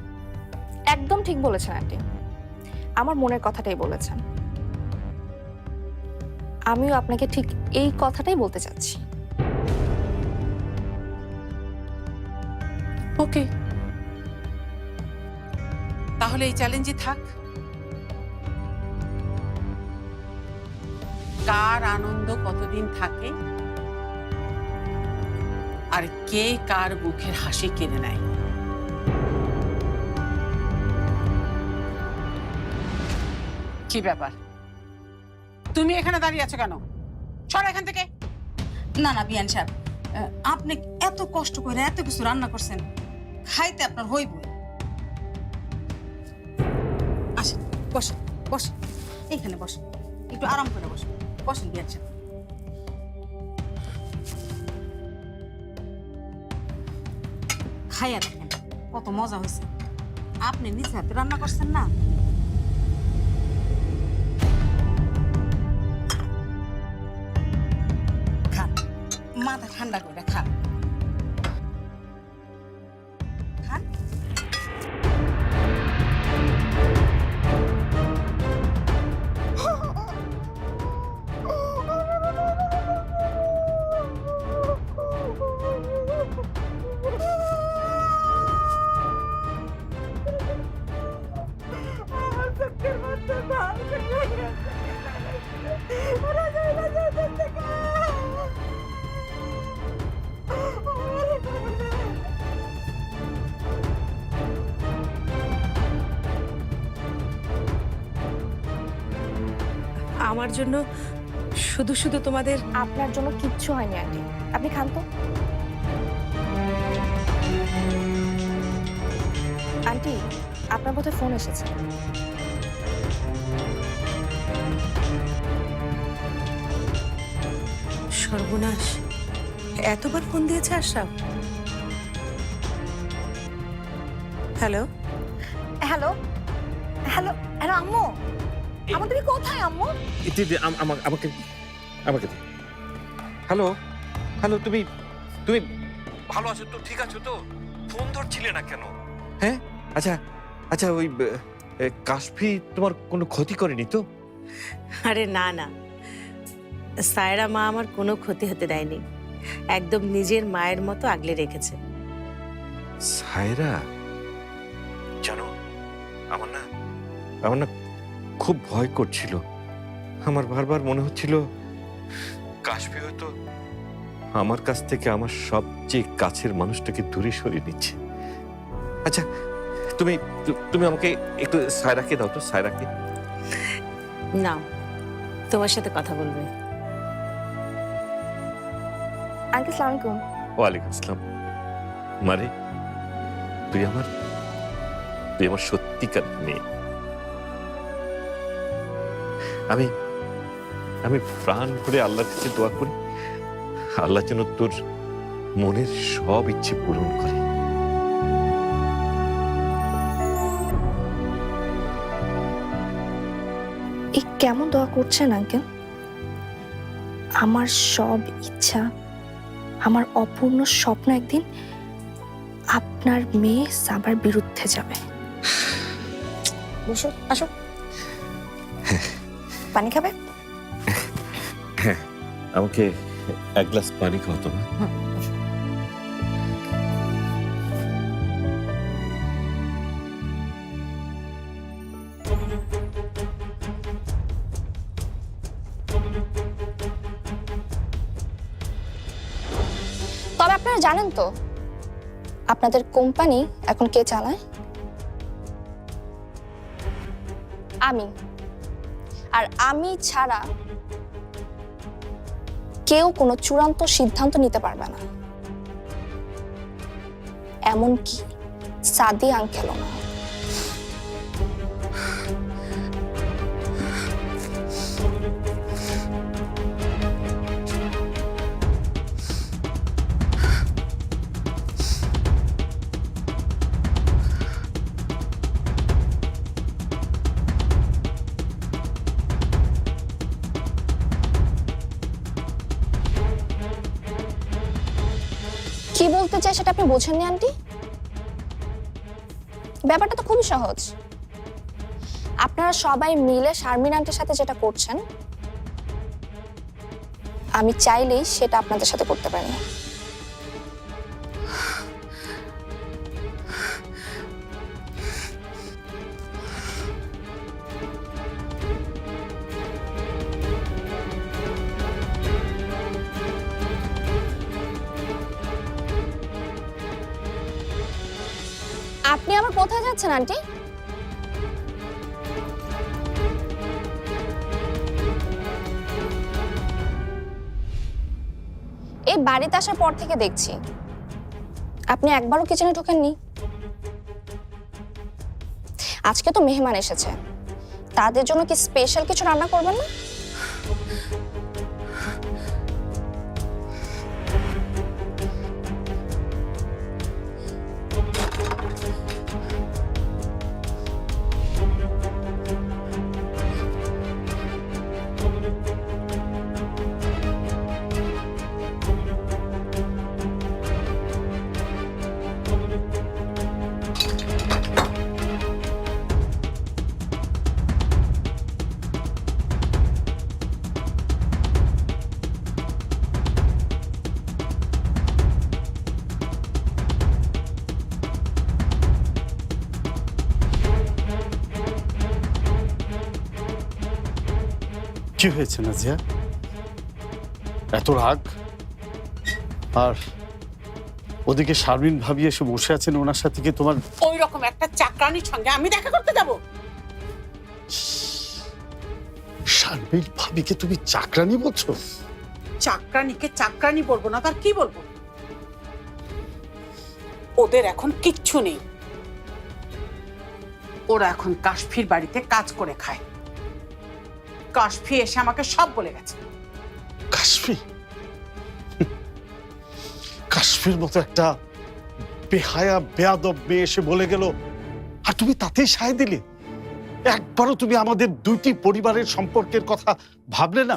একদম ঠিক বলেছেন আন্টি, আমার মনের কথাটাই বলেছেন। আমিও আপনাকে ঠিক এই কথাটাই বলতে চাচ্ছি। ওকে, তাহলে এই চ্যালেঞ্জই থাক। কার আনন্দ কতদিন থাকে আর কে কার মুখের হাসি কেড়ে নেয়। কি ব্যাপার, তুমি এখানে দাঁড়িয়ে আছো কেন? সর এখান থেকে। না না বিআইন সাহেব, আপনি এত কষ্ট করে এত কিছু রান্না করছেন, খাইতে আপনার হইবই। আসেন, বসেন বসেন, এইখানে বসেন, একটু আরাম করে বসেন। বসেন বিআইন সাহেব। খাইয়া দেখেন কত মজা হয়েছে। আপনি নিজ হাতে রান্না করছেন না। খান, মাথা ঠান্ডা করে খান। খান। আমার জন্য শুধু শুধু তোমাদের আপনার জন্য কিচ্ছু হয়নি আন্টি, আপনি খান তো। আন্টি, আপনার বোধহয় ফোন এসেছে। সর্বনাশ, এতবার ফোন দিয়েছে Ashraf. Hello, hello hello hello আম্মু, আম্মু তুমি কোথায় আম্মু? আমাকে আমাকে দে। হ্যালো হ্যালো, তুমি তুমি ভালো আছো তো? ঠিক আছো তো? ফোন ধরছিলে না কেন? হ্যাঁ, আচ্ছা আচ্ছা, ওই কাশফি তোমার কোনো ক্ষতি করেনি তো? আরে না না, সায়রা মা আমার কোনো ক্ষতি হতে দেয়নি, একদম নিজের মায়ের মতো আগলে রেখেছে। সায়রা, জানো আমার না খুব ভয় করছিল। আমার বারবার মনে হচ্ছিল কাশফি হয়তো আমার কাছ থেকে আমার সবচেয়ে কাছের মানুষটাকে দূরে সরিয়ে নিচ্ছে। আচ্ছা, তুমি তুমি আমাকে একটু সায়রাকে দাও তো, সায়রাকে। না, তোমার সাথে কথা বলবে। আঙ্কেল আসসালামু আলাইকুম। ওয়ালাইকুম আসসালাম। মারে, তুই আমার সত্যিকার মেয়ে। আমি প্রাণ ভরে আল্লাহর কাছে দোয়া করি, আল্লাহ যেন তোর মনের সব ইচ্ছে পূরণ করে। এই কেমন দোয়া করছেন আঙ্কেল? আমার সব ইচ্ছা, আমার অপূর্ণ স্বপ্ন একদিন আপনার মেয়ে সাবার বিরুদ্ধে যাবে। বসো, আসো। পানি খাবে? হ্যাঁ, আমাকে এক গ্লাস পানি খাওয়াতো না? তবে আপনারা জানেন তো আপনাদের কোম্পানি এখন কে চালায়? আমি। আর আমি ছাড়া কেউ কোনো চূড়ান্ত সিদ্ধান্ত নিতে পারবে না, এমনকি সাদি আঙ্কেলও না। কি বলতে চাই সেটা আপনি বোঝেননি আন্টি? ব্যাপারটা তো খুবই সহজ। আপনারা সবাই মিলে শারমিন আন্টির সাথে যেটা করছেন, আমি চাইলেই সেটা আপনাদের সাথে করতে পারি না। আপনি আবার কোথায় যাচ্ছেন আন্টি? এই বাড়িতে আসার পর থেকে দেখছি আপনি একবারও কিচেনে ঢোকেননি। আজকে তো মেহমান এসেছে, তাদের জন্য কি স্পেশাল কিছু রান্না করবেন না? কি হয়েছে নাজিয়া? এত রাগ? আর ওদিকে শারমিন ভাবি এসে বসে আছেন, ওনার সাথে কি তোমার ওই রকম একটা চাকরানির সঙ্গে আমি দেখা করতে যাব? শারমিন ভাবিকে তুমি চাকরানি বলছো? চাকরানিকে চাকরানি বলবো না তার কি বলবো? ওদের এখন কিচ্ছু নেই, ওরা এখন কাশফির বাড়িতে কাজ করে খায়। কাশফি এসে আমাকে সব বলে গেছে। কাশফি? কাশফির মতো একটা বেহায়া বেয়াদব মেয়ে এসে বলে গেল, আর তুমি তাতেই সায় দিলে? একবারও তুমি আমাদের দুইটি পরিবারের সম্পর্কের কথা ভাবলে না?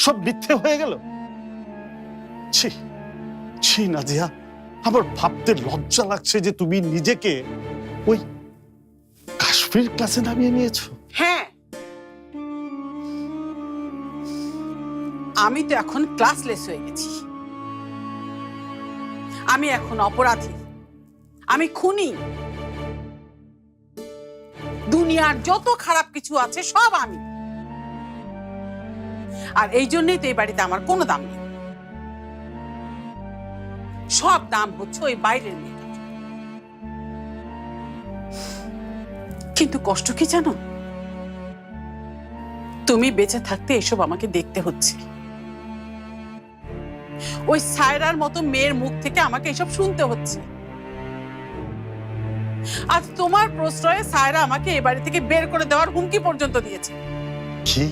সব মিথ্যে হয়ে গেল। ছি ছি নাজিয়া, আমার ভাবতে লজ্জা লাগছে যে তুমি নিজেকে ওই কাশফির ক্লাসে নামিয়ে নিয়েছো। হ্যাঁ, আমি তো এখন ক্লাসলেস হয়ে গেছি। আমি এখন অপরাধী, আমি খুনি। দুনিয়ার যত খারাপ কিছু আছে সব আমি। আর এই জন্যই তো এই বাড়িতে আমার কোনো দাম নেই। সব দাম হচ্ছে ওই বাইরের মেয়েটা। কিন্তু কষ্ট কি জানো? তুমি বেঁচে থাকতে এসব আমাকে দেখতে হচ্ছে। ওই সায়রার মতো মেয়ের মুখ থেকে আমাকে এসব শুনতে হচ্ছে। আজ তোমার প্রশ্রয়ে সায়রা আমাকে এ বাড়ি থেকে বের করে দেওয়ার হুমকি পর্যন্ত দিয়েছে। কি?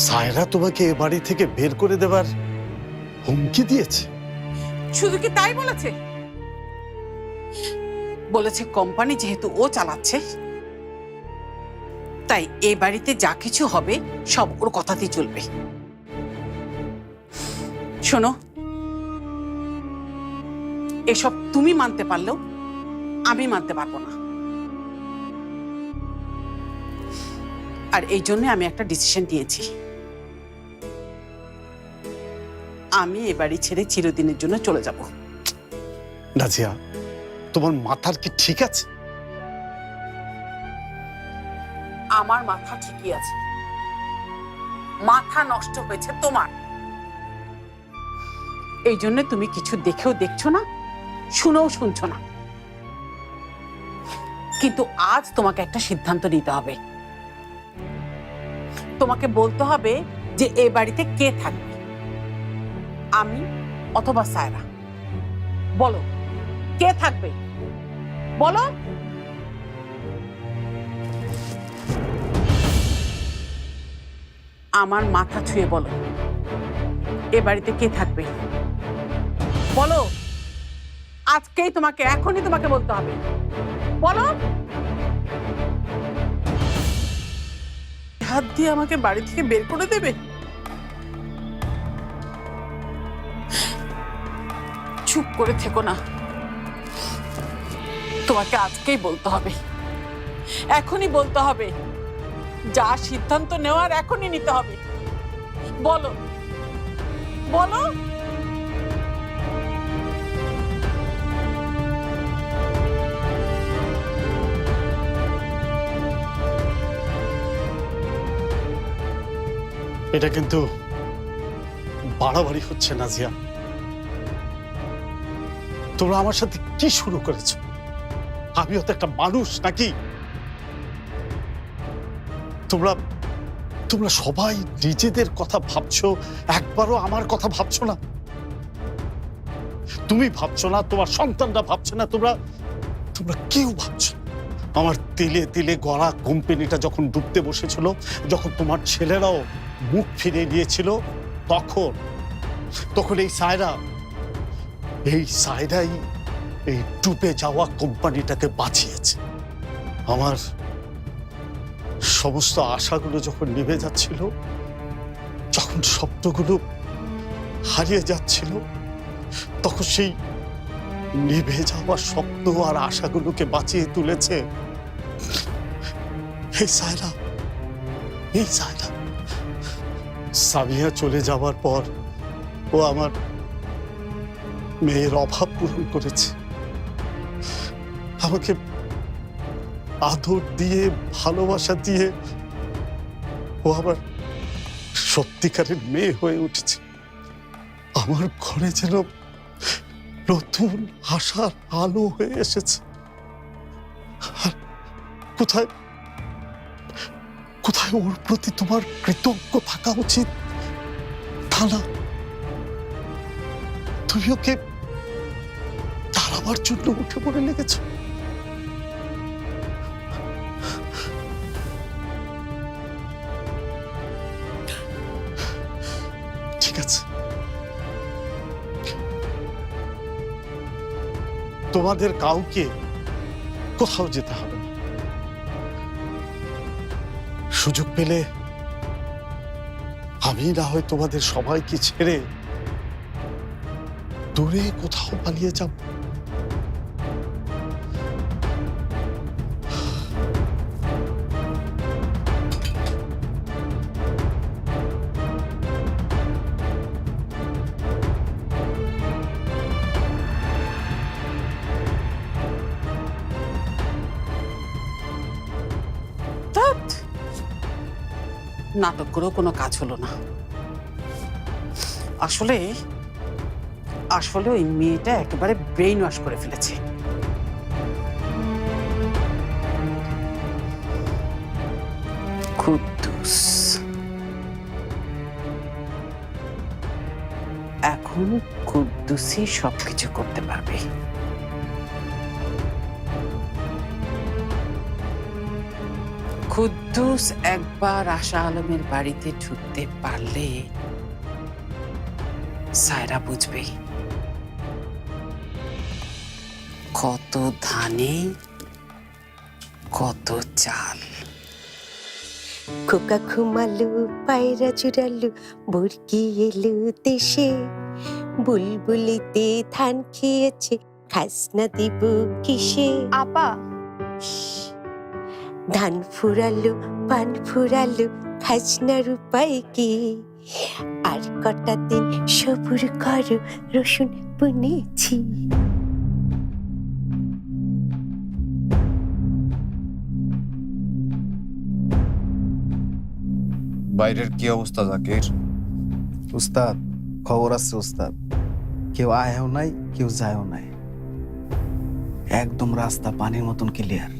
সায়রা তোমাকে এ বাড়ি থেকে বের করে দেবার হুমকি দিয়েছে? শুধু কি তাই বলেছে? বলেছে কোম্পানি যেহেতু ও চালাচ্ছে, তাই এই বাড়িতে যা কিছু হবে সব ওর কথাতেই চলবে। শোনো, এসব তুমি মানতে পারলেও আমি মানতে পারবো না। আর এই জন্য আমি একটা ডিসিশন নিয়েছি। আমি এ বাড়ি ছেড়ে চিরদিনের জন্য চলে যাব। নাজিয়া, তোমার মাথার কি ঠিক আছে? আমার মাথা ঠিকই আছে, মাথা নষ্ট হয়েছে তোমার। এই জন্য তুমি কিছু দেখেও দেখছো না, শুনেও শুনছো না। কিন্তু আজ তোমাকে একটা সিদ্ধান্ত নিতে হবে। তোমাকে বলতে হবে যে এই বাড়িতে কে থাকবে, আমি অথবা সায়রা। বলো, কে থাকবে? বলো। আমার মাথা ছুঁয়ে বলো, এ বাড়িতে কে থাকবে? বলো, আজকেই তোমাকে, এখনই তোমাকে বলতে হবে। বলো। হাত দিয়ে আমাকে বাড়ি থেকে বের করে দেবে? চুপ করে থেকো না, তোমাকে আজকেই বলতে হবে, এখনই বলতে হবে। যা সিদ্ধান্ত নেওয়ার এখনই নিতে হবে। বলো, বলো। এটা কিন্তু বাড়াবাড়ি হচ্ছে নাজিয়া। তোমরা আমার সাথে কি শুরু করেছো? আমিও তো একটা মানুষ নাকি? তোমরা তোমরা সবাই নিজেদের কথা ভাবছো, একবারও আমার কথা ভাবছো না। তুমি ভাবছো না, তোমার সন্তানরা ভাবছে না, তোমরা তোমরা কেউ ভাবছো না। আমার তিলে তিলে গড়া কোম্পানিটা যখন ডুবতে বসেছিল, যখন তোমার ছেলেরাও মুখ ফিরিয়ে নিয়েছিল, তখন এই সায়রাই এই ডুবে যাওয়া কোম্পানিটাকে বাঁচিয়েছে। আমার সমস্ত আশাগুলো যখন নিভে যাচ্ছিল, যখন স্বপ্নগুলো হারিয়ে যাচ্ছিল, তখন সেই নিভে যাওয়া স্বপ্ন আর আশাগুলোকে বাঁচিয়ে তুলেছে এই সায়রা। সামিয়া চলে যাওয়ার পর ও আমার মেয়ের অভাব পূরণ করেছে। আমাকে আদর দিয়ে, ভালোবাসা দিয়ে ও আবার সত্যিকারের মেয়ে হয়ে উঠেছে। আমার ঘরে যেন নতুন আশার আলো হয়ে এসেছে। আর কোথায় ওর প্রতি তোমার কৃতজ্ঞ থাকা উচিত তা না, তুমি ওকে তাড়াবার জন্য উঠে পড়ে লেগেছ। ঠিক আছে, তোমাদের কাউকে কোথাও যেতে হবে না। সুযোগ পেলে আমি না হয় তোমাদের সবাইকে ছেড়ে দূরে কোথাও পালিয়ে যাব। ধ্যাৎ, নাটক করেও কোনো কাজ হলো না। আসলে আসলে ওই মেয়েটা একেবারে ব্রেইন ওয়াশ করে ফেলেছে। কুদ্দুস এখন কুদ্দুসই সবকিছু করতে পারবে। কুদ্দুস একবার আশা আলমের বাড়িতে ঢুকতে পারলে সায়রা বুঝবে কত ধানে কত চাল। খোকা ঘুমালো, পায়রা চুরালো, বরকি এলো দেশে, বুলবুলিতে ধান খেয়েছে, খাসনা দিব কিসে। আপা, ধান ফুরালো, পান ফুরালো, খাজনার উপায় কি? আর কটা দিন সবুর করো, রসুন বুনেছি। বাইরের কি অবস্থা জাকির? উস্তাদ, খবর আছে উস্তাদ। কেউ আয়ও নাই, কেউ যায়ও নাই, একদম রাস্তা পানির মতন ক্লিয়ার।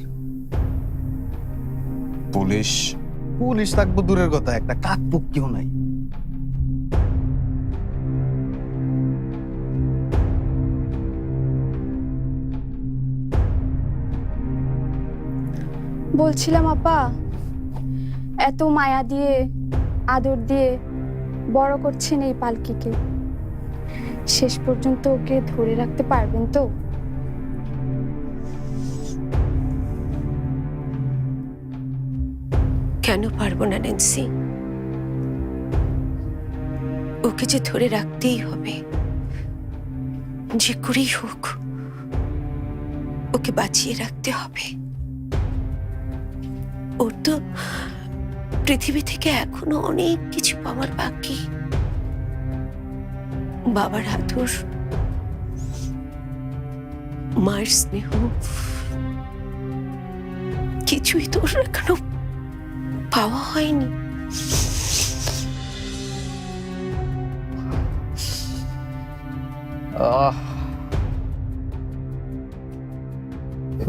পুলিশ পুলিশ থাকবো দূরের কথা, একটা কাকপুক কেউ নাই। বলছিলাম আপা, এত মায়া দিয়ে আদর দিয়ে বড় করছেন এই পালকিকে, শেষ পর্যন্ত ওকে ধরে রাখতে পারবেন তো? কেন পারবো না ন্যান্সি? ওকে যে ধরে রাখতেই হবে, যে করেই হোক ওকে বাঁচিয়ে রাখতে হবে। ওর তো পৃথিবী থেকে এখনো অনেক কিছু পাওয়ার বাকি। বাবার আদর, মায়ের স্নেহ, কিছুই তো ওর এখনো পাওয়া হয়নি।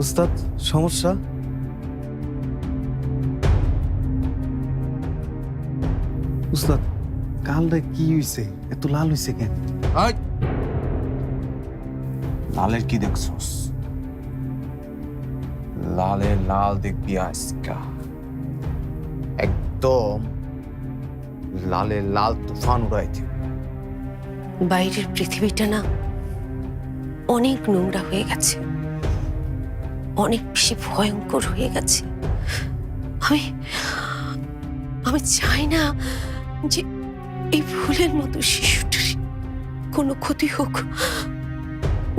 উস্তাদ, সমস্যা? উস্তাদ, কালটা কি হইছে? এত লাল হইছে কেন? লালের কি দেখছস? লালের লাল দেখবি আজকা, একদম লালের লাল তুফান উড়াইতে। বাইরের পৃথিবীটা না অনেক নোংরা হয়ে গেছে, অনেক বেশি ভয়ঙ্কর হয়ে গেছে। আমি আমি চাই না যে এই ভুলের মতো শিশুটির কোনো ক্ষতি হোক।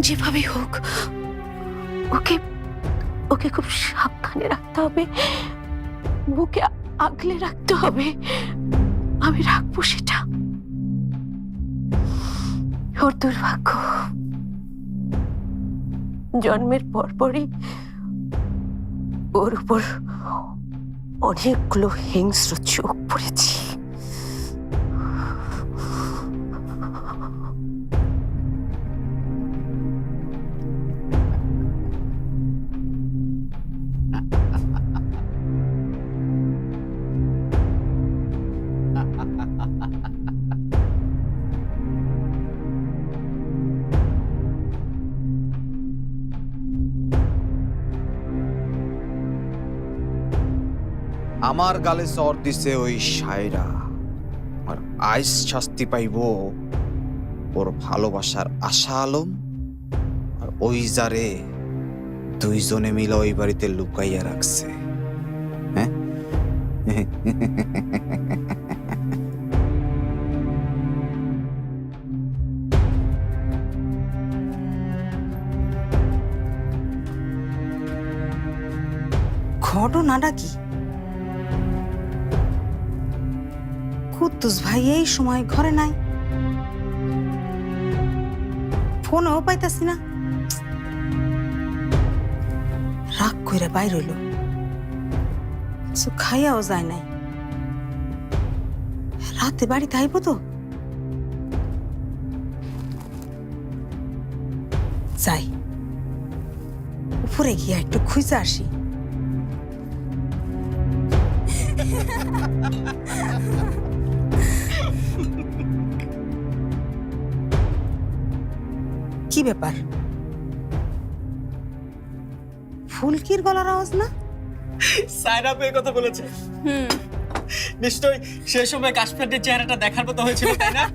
যেভাবে হোক ওকে ওকে খুব সাবধানে রাখতে হবে, বুকে আগলে রাখতে হবে। আমি রাখবো সেটা। ওর দুর্ভাগ্য, জন্মের পরপরই ওর উপর অনেকগুলো হিংস্র চোখ পড়েছে। আমার গালে চর দিছে ওই সায়রা, আর আইস শাস্তি পাইব ওর ভালোবাসার আশা আলম আর ওই যারে দুইজনে মিলে ওই বাড়িতে লুকাইয়া রাখছে। হ্যাঁ, ঘটনাটা কি? কুদ্দুস ভাই এই সময় ঘরে নাই, ফোনও পাইতাছি না, রাগ কইরা বাইর হইল, কিছু খাইয়াও যায় নাই। রাতে বাড়িতে আইব তো? যাই, উপরে গিয়া একটু খুঁজে আসি। কি ব্যাপার? ফুলকির গলার আওয়াজ না? সায়রা আপু এই কথা বলেছে। নিশ্চয়ই সে সময় কাশফাটের চেহারাটা দেখার মতো হয়েছিল, তাই না?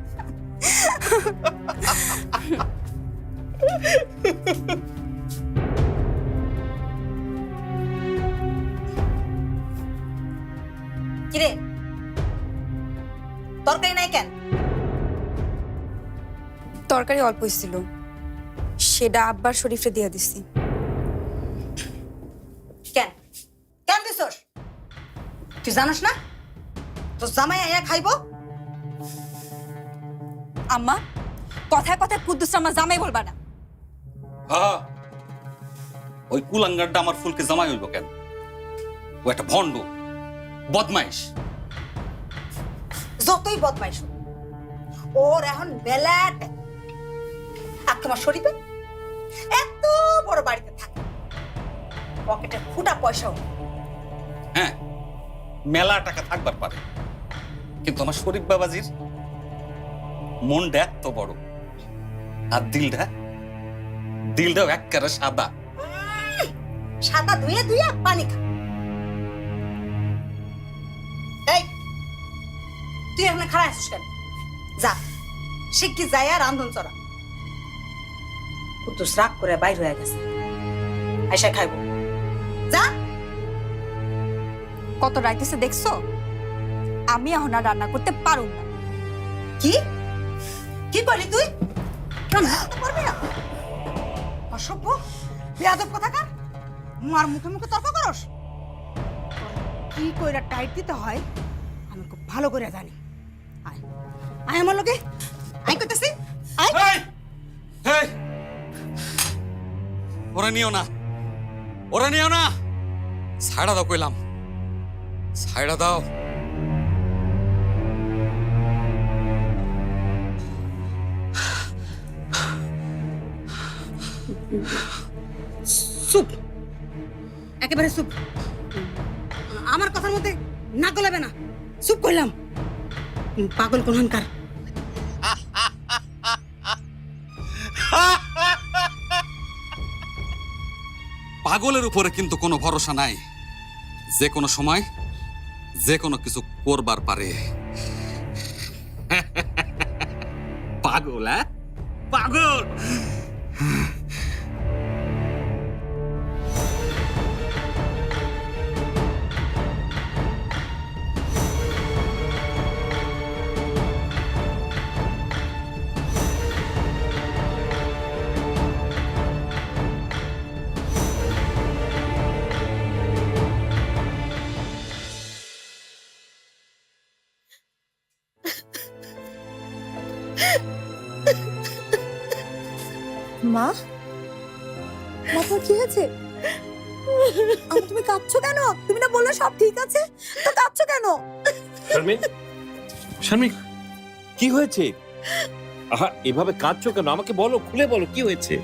কিরে, তরকারি নাই কেন? তরকারি অল্প ছিল, সেটা আব্বার শরীফে দিয়ে দিছি। কেন কেন দিছস? তুই জানোস না তোর জামাই আয়া খাইবো? আম্মা, কথায় কথায় কুদ্দুস আমার জামাই বলবা না। হ্যাঁ, ওই কুলাঙ্গারটা আমার ফুলকে জামাই হইব কেন? ও একটা ভণ্ড, বদমাইশ। যতই বদমাইশ হোক, ওর এখন বেলাট। আর তোমার শরীফে এত বড় বাড়িতে থাকে, পকেটে ফুটা পয়সাও। হ্যাঁ, মেলা টাকা থাকবার পারে, কিন্তু আমার শরীফ বাবাজির মনটা এত বড়, আর দিলটাও একেবারে সাদা। সাদা ধুয়ে ধুয়ে পানি খা। এই, তুই এখানে খাড়া আছিস কেন? যা, শিগগি যাই আর রান্ধন চড়া। কুদ্দুস রাগ করে বাইর হয়ে গেছে, আইসা খাইব। যা। কত রাইতেছে দেখছো? আমি এখন আর রান্না করতে পারুম না। কি কি করলি তুই? পারবি না? অসভ্য, বেয়াদব কথাকার, মার মুখে মুখে তর্ক করস। কি কইরা টাইট দিতে হয় আমি খুব ভালো করে জানি। আয় আয় আমার লগে, আয় করতেছি। আয়। এই, ওরা নিও না, ওরা নিও না, ছাড়া দাও কইলাম, ছাড়া দাও। চুপ, একেবারে চুপ। আমার কথার মধ্যে না গলাবে না, চুপ করলাম। পাগল কোনখানকার। পাগলের উপরে কিন্তু কোনো ভরসা নাই, যে কোনো সময় যে কোনো কিছু করবার পারে। পাগল, হ্যাঁ পাগল। মা, মা তোর কি হয়েছে? তুমি কাঁদছো কেন? তুমি না বললে সব ঠিক আছে, তো কাঁদছো কেন? শারমিন, শারমিন, কি হয়েছে? আহা, এভাবে কাঁদছো কেন? আমাকে বলো, খুলে বলো কি হয়েছে।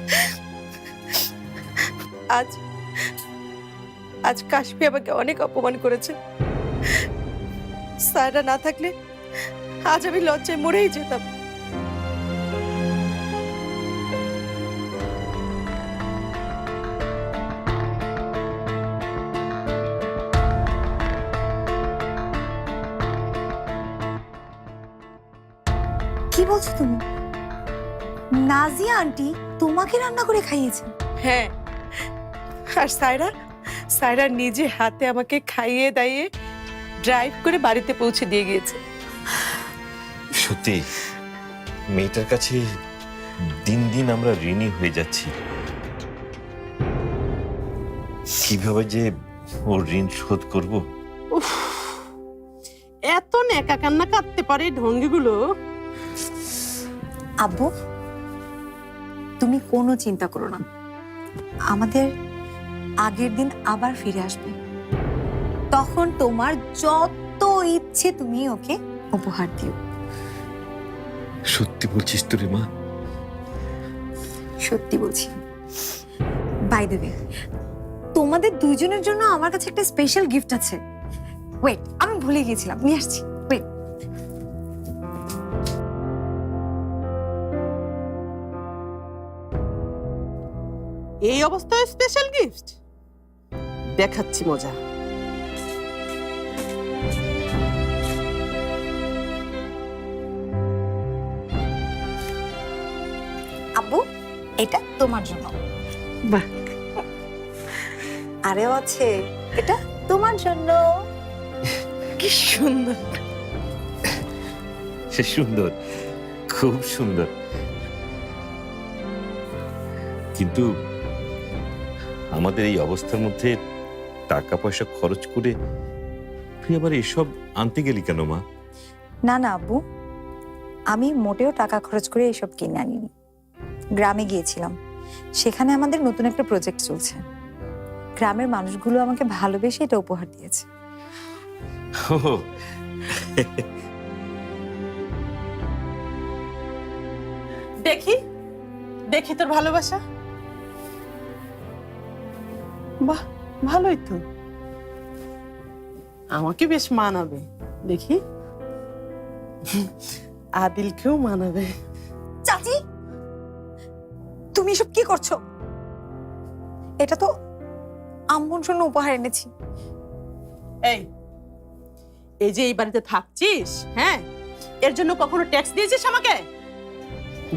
আজ আজ কাশফি আমাকে অনেক অপমান করেছে। সায়রা না থাকলে আজ আমি লজ্জায় মরেই যেতাম। বলছো তুমি? নাজিয়া আন্টি তোমাকে রান্না করে খাইয়েছে? হ্যাঁ, আর সায়রা নিজে হাতে আমাকে খাইয়ে দাইয়ে ড্রাইভ করে বাড়িতে পৌঁছে দিয়ে গিয়েছে। সত্যি মেয়েটার কাছে দিন দিন আমরা ঋণী হয়ে যাচ্ছি। কিভাবে যে ওর ঋণ শোধ করব। এত নেকা কান্না কাঁদতে পারে ঢঙ্গিগুলো। আব্বু, তুমি কোনো চিন্তা করো না, আমাদের আগের দিন আবার ফিরে আসবে। তখন তোমার যত ইচ্ছে তুমি ওকে উপহার দিও। সত্যি বলছিস তো রে মা? সত্যি বলছি। বাই দ্য ওয়ে, তোমাদের দুইজনের জন্য আমার কাছে একটা স্পেশাল গিফট আছে। ওয়েট, আমি ভুলে গিয়েছিলাম, নিয়ে আসছি। ওয়েট। এই অবস্থায় স্পেশাল গিফট দেখাচ্ছি মজা। আব্বু, এটা তোমার জন্য। বাহ, আরেও আছে, এটা তোমার জন্য। কি সুন্দর। সে সুন্দর, খুব সুন্দর। কিন্তু আমাদের এই অবস্থার মধ্যে টাকা পয়সা খরচ করে তুই আবার এসব আনতে গেলি কেন মা? না না আব্বু, আমি মোটেও টাকা খরচ করে এসব কিনে আনিনি। গ্রামে গিয়েছিলাম, সেখানে আমাদের নতুন একটা প্রজেক্ট চলছে। গ্রামের মানুষগুলো আমাকে ভালোবেসে এটা উপহার দিয়েছে। দেখি দেখি তোর ভালোবাসা। বাহ, ভালোই তো, আমাকে বেশ মানাবে। দেখি আদিলকেও মানাবে। চাচি, তুমি এসব কি করছো? এটা তো আম্মুর জন্য উপহার এনেছি। এই এই যে এই বাড়িতে থাকছিস, হ্যাঁ, এর জন্য কখনো ট্যাক্স দিয়েছিস আমাকে?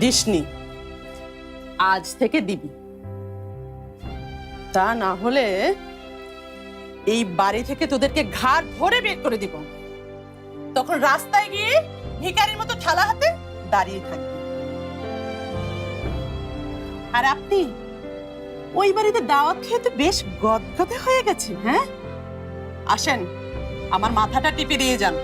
দিসনি, আজ থেকে দিবি। তা না হলে এই বাড়ি থেকে তোদেরকে ঘাড় ধরে বের করে দিব। তখন রাস্তায় গিয়ে ভিখারির মতো থালা হাতে দাঁড়িয়ে থাকবি। আর আপনি ওই বাড়িতে দাওয়াত খেয়ে তো বেশ গদগদে হয়ে গেছে। হ্যাঁ, আসেন, আমার মাথাটা টিপে দিয়ে যান।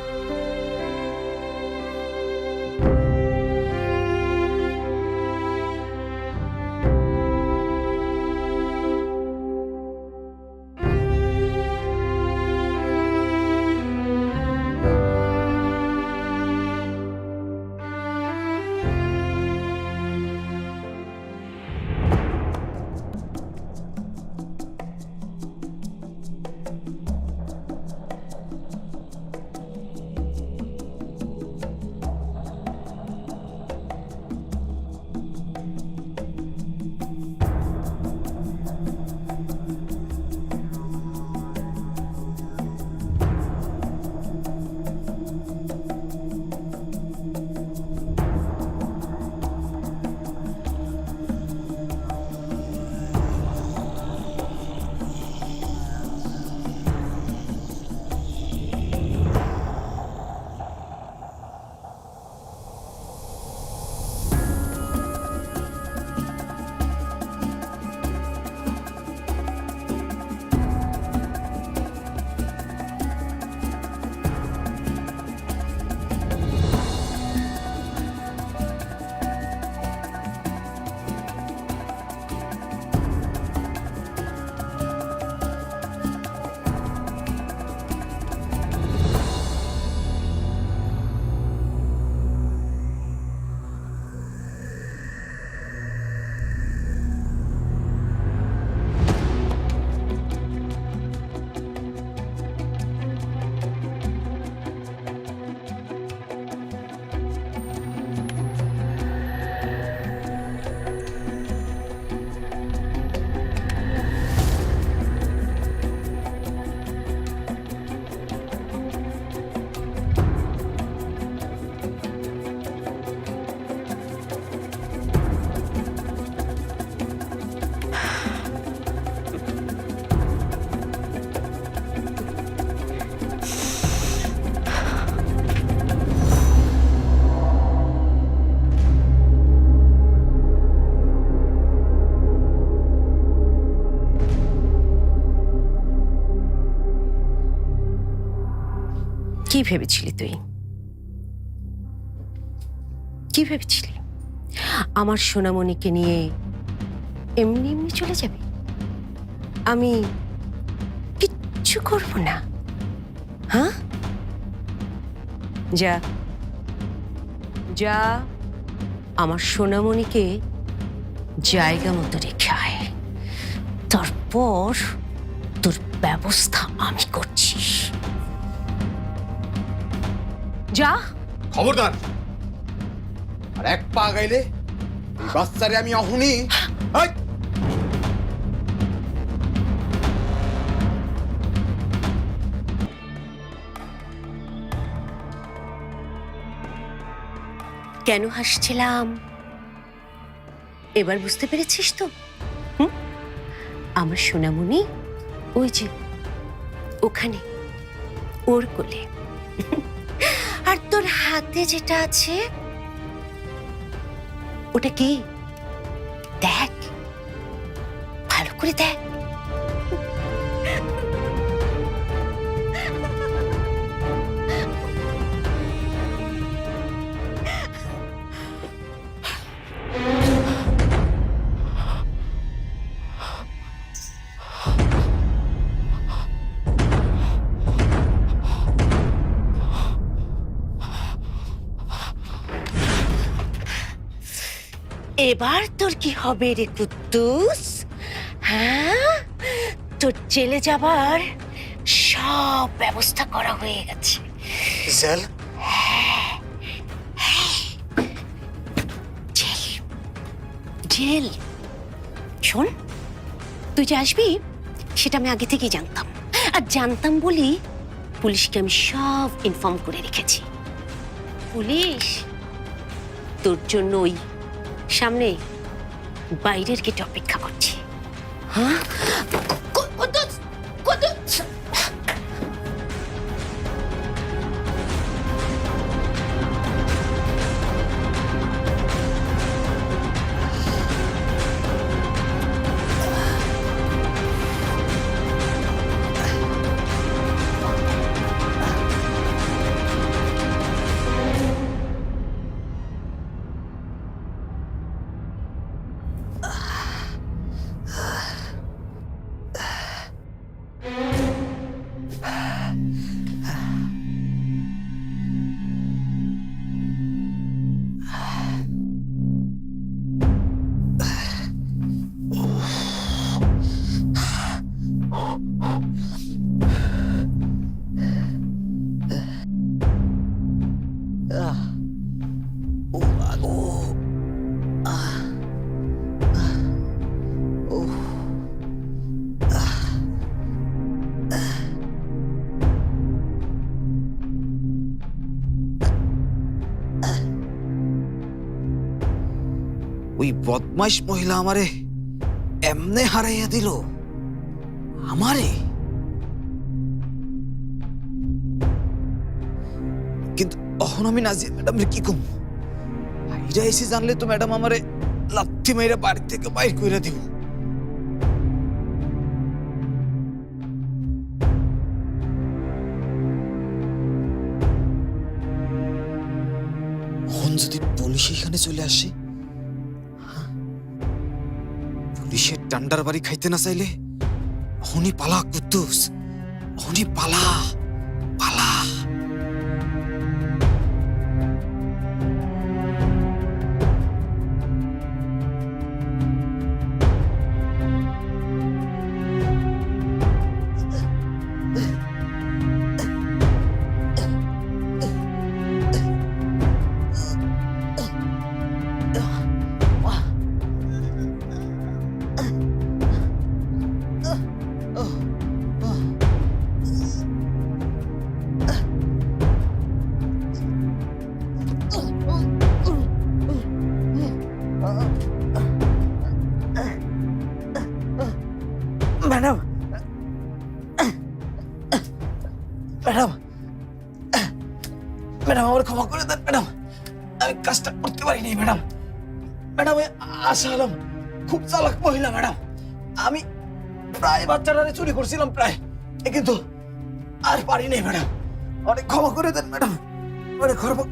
কি ভেবেছিলি তুই? কি ভেবেছিলি আমার সোনামণিকে নিয়ে এমনি এমনি চলে যাবে? আমি কিচ্ছু করব না। হ্যাঁ, যা যা আমার সোনামণিকে জায়গা মতো রেখে আয়, তারপর তোর ব্যবস্থা আমি করছি। যা। খবরদার, আর এক পা গাইলে এই বাচ্চারে আমি অহনি। কেন হাসছিলাম এবার বুঝতে পেরেছিস তো? আমার সোনামণি ওই যে ওখানে, ওর কোলে। আর তোর হাতে যেটা আছে ওটা কি? দেখ, ভালো করে দেখ। এবার তোর কি হবে রে কুদ্দুস? হ্যাঁ, তোর জেলে যাবার সব ব্যবস্থা করা হয়ে গেছে। জেল? Jail, jail. শোন, তুই যে আসবি সেটা আমি আগে থেকেই জানতাম, আর জানতাম বলি পুলিশকে আমি সব ইনফর্ম করে রেখেছি। পুলিশ তোর জন্য ওই সামনে বাইরের গেটে অপেক্ষা করছি। হ্যাঁ, ওই বদমাইশ মহিলা আমারে এমনে হারাইয়া দিল। আমারে কিন্তু এখন আমি নাজিয়া ম্যাডাম কি কম? আইরা এসে জানলে তো ম্যাডাম আমারে লাথি মাইরা বাড়ি থেকে বাইর কইরা দিব। এখন যদি পুলিশ এখানে চলে আসে, পুলিশের ডান্ডার বাড়ি খাইতে না চাইলে হনি পালা কুদ্দুস, হনি পালা পালা। ম্যাডাম, ম্যাডাম, ম্যাডাম আমার ক্ষমা করে দেন ম্যাডাম, আমি কাজটা করতে পারিনি ম্যাডাম। ম্যাডাম, আশা আলম খুব চালাক মহিলা ম্যাডাম। আমি প্রায় বাচ্চাটারে চুরি করছিলাম প্রায়, কিন্তু আর পারিনি ম্যাডাম। অনেক ক্ষমা করে দেন ম্যাডাম, অনেক ক্ষমা।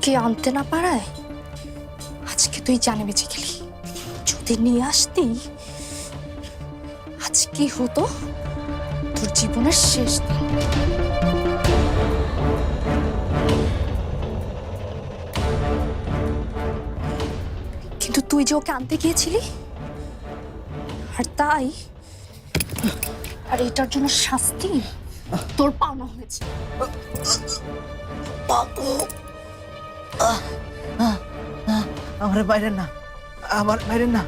কে আনতে না পারায় আজকে তুই জানে বেঁচে গেলি। যদি নিয়ে আসতি আজ কি হতো তোর জীবনের শেষ দিন। কিন্তু তুই যে ওকে আনতে গিয়েছিলি, আর তাই আর এটার জন্য শাস্তি তোর পাওনা হয়েছে। আমার বাইরে না, আমার বাইরে না।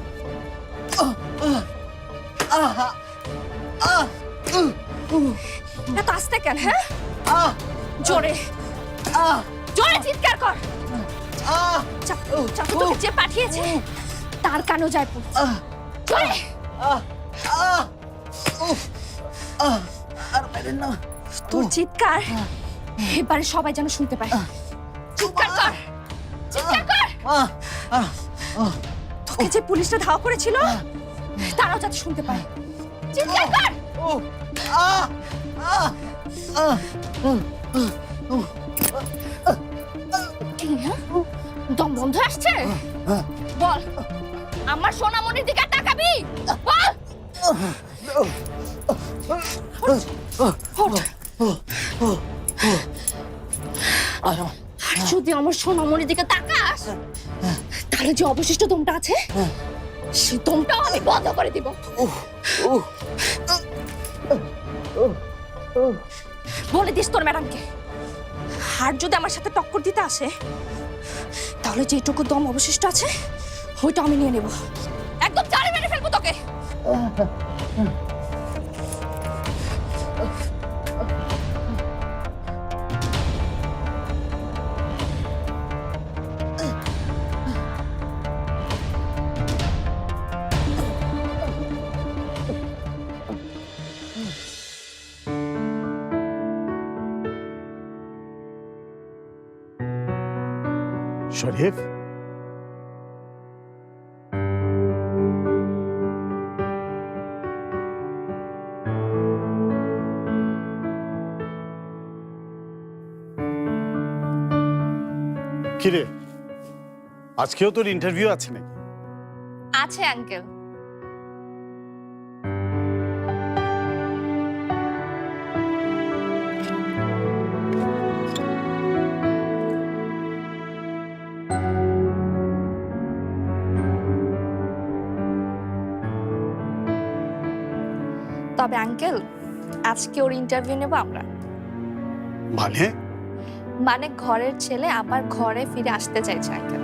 এত আস্তে কেন? হ্যাঁ, জোরে জোরে চিৎকার কর। চাকু তোকে যে পাঠিয়েছে তার কানেও যায় পড়ছে। জোরে। আর বাইরে না। তোর চিৎকার এবারে সবাই যেন শুনতে পায়। চিৎকার কর, চিৎকার কর। তোকে যে পুলিশটা ধাওয়া করেছিল তারাও যাতে শুনতে পায়। চিৎকার কর। কি, হ্যাঁ? দম বন্ধ আসছে? বল, আমার সোনামণির দিকে তাকাবি? বল। আর যদি আমার সোনামণির দিকে তাকাস তাহলে যে অবশিষ্ট দমটা আছে সেই দমটাও আমি বন্ধ করে দিব। বলে দিস তোর ম্যাডামকে, আর যদি আমার সাথে টক্কর দিতে আসে তাহলে যেটুকু দম অবশিষ্ট আছে ওইটা আমি নিয়ে নেব। একদম জানে মেরে ফেলবো তোকে। শরীফ, কিরে আজকেও তোর ইন্টারভিউ আছে নাকি? আছে আঙ্কেল। তবে আঙ্কেল আজকে ওর ইন্টারভিউ নেব আমরা। মানে ঘরের ছেলে আবার ঘরে ফিরে আসতে চাইছে আঙ্কেল।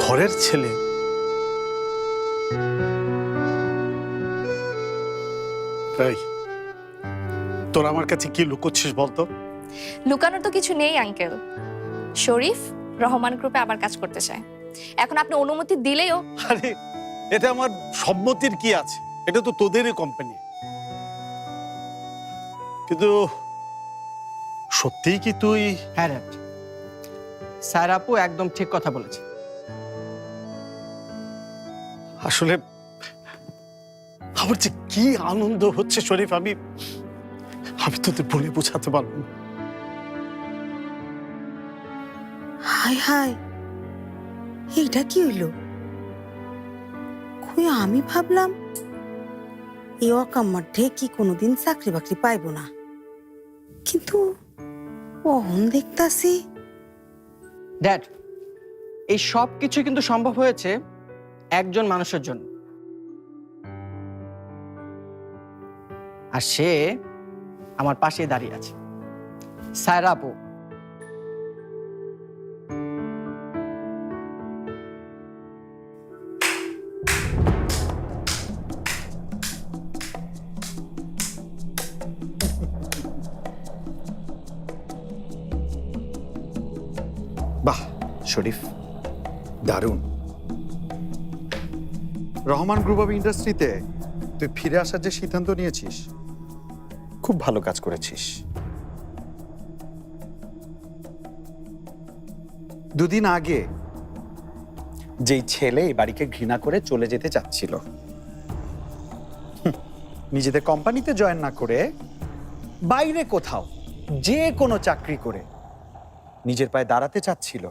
ঘরের ছেলে? তাই তোর আমার কাছে কি লুকোচ্ছিস বলতো? লুকানোর তো কিছু নেই আঙ্কেল। শরীফ রহমান গ্রুপে আবার কাজ করতে চায়। এখন আপনি অনুমতি দিলেও। আরে এটা আমার সম্মতির কি আছে? এটা তো তোদেরই কোম্পানি। কিন্তু সত্যিই কি তুই? হ্যাঁ ড্যাড, স্যার আপু একদম ঠিক কথা বলেছে। আসলে আমার যে কি আনন্দ হচ্ছে শরীফ, আমি তোদের বলে বোঝাতে পারবো না। হায় হায়, এইটা কি হইল? কই আমি ভাবলাম এই অকাম্মার ঢেকি কোনোদিন চাকরি বাকরি পাইব না, কিন্তু অহন দেখতাছি। ড্যাড, এই সব কিছু কিন্তু সম্ভব হয়েছে একজন মানুষের জন্য, আর সে আমার পাশে দাঁড়িয়ে আছে, সায়রা আপু। শরীফ, দারুণ। রহমান গ্রুপ অফ ইন্ডাস্ট্রিতে তুই ফিরে আসার যে সিদ্ধান্ত নিয়েছিস, খুব ভালো কাজ করেছিস। দুদিন আগে যেই ছেলে এই বাড়িকে ঘৃণা করে চলে যেতে চাচ্ছিল, নিজেদের কোম্পানিতে জয়েন না করে বাইরে কোথাও যে কোনো চাকরি করে নিজের পায়ে দাঁড়াতে চাচ্ছিল,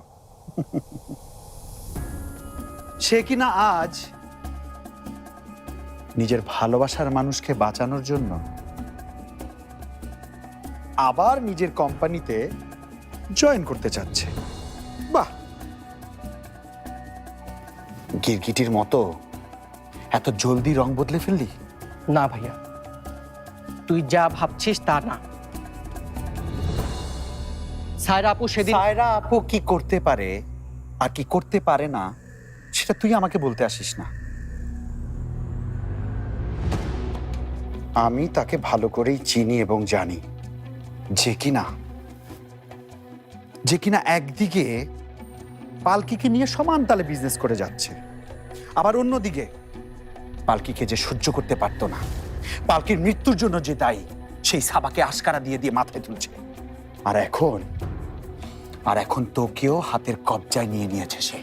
সে কিনা আজ নিজের ভালোবাসার মানুষকে বাঁচানোর জন্য আবার নিজের কোম্পানিতে জয়েন করতে চাচ্ছে। বাহ, গিরগিটির মতো এত জলদি রং বদলে ফেললি? না ভাইয়া, তুই যা ভাবছিস তা না। সায়রা আপু সেদিন সায়রা আপু কি করতে পারে আর কি করতে পারে না সেটা তুই আমাকে বলতে আসিস না। আমি তাকে ভালো করেই চিনি এবং জানি, যে কিনা একদিকে পালকিকে নিয়ে সমান তালে বিজনেস করে যাচ্ছে, আবার অন্যদিকে পালকিকে যে সহ্য করতে পারতো না, পালকির মৃত্যুর জন্য যে দায়ী, সেই সাবাকে আশকারা দিয়ে দিয়ে মাথায় তুলছে। আর এখন তোকেও হাতের কবজায় নিয়ে নিয়েছে সে।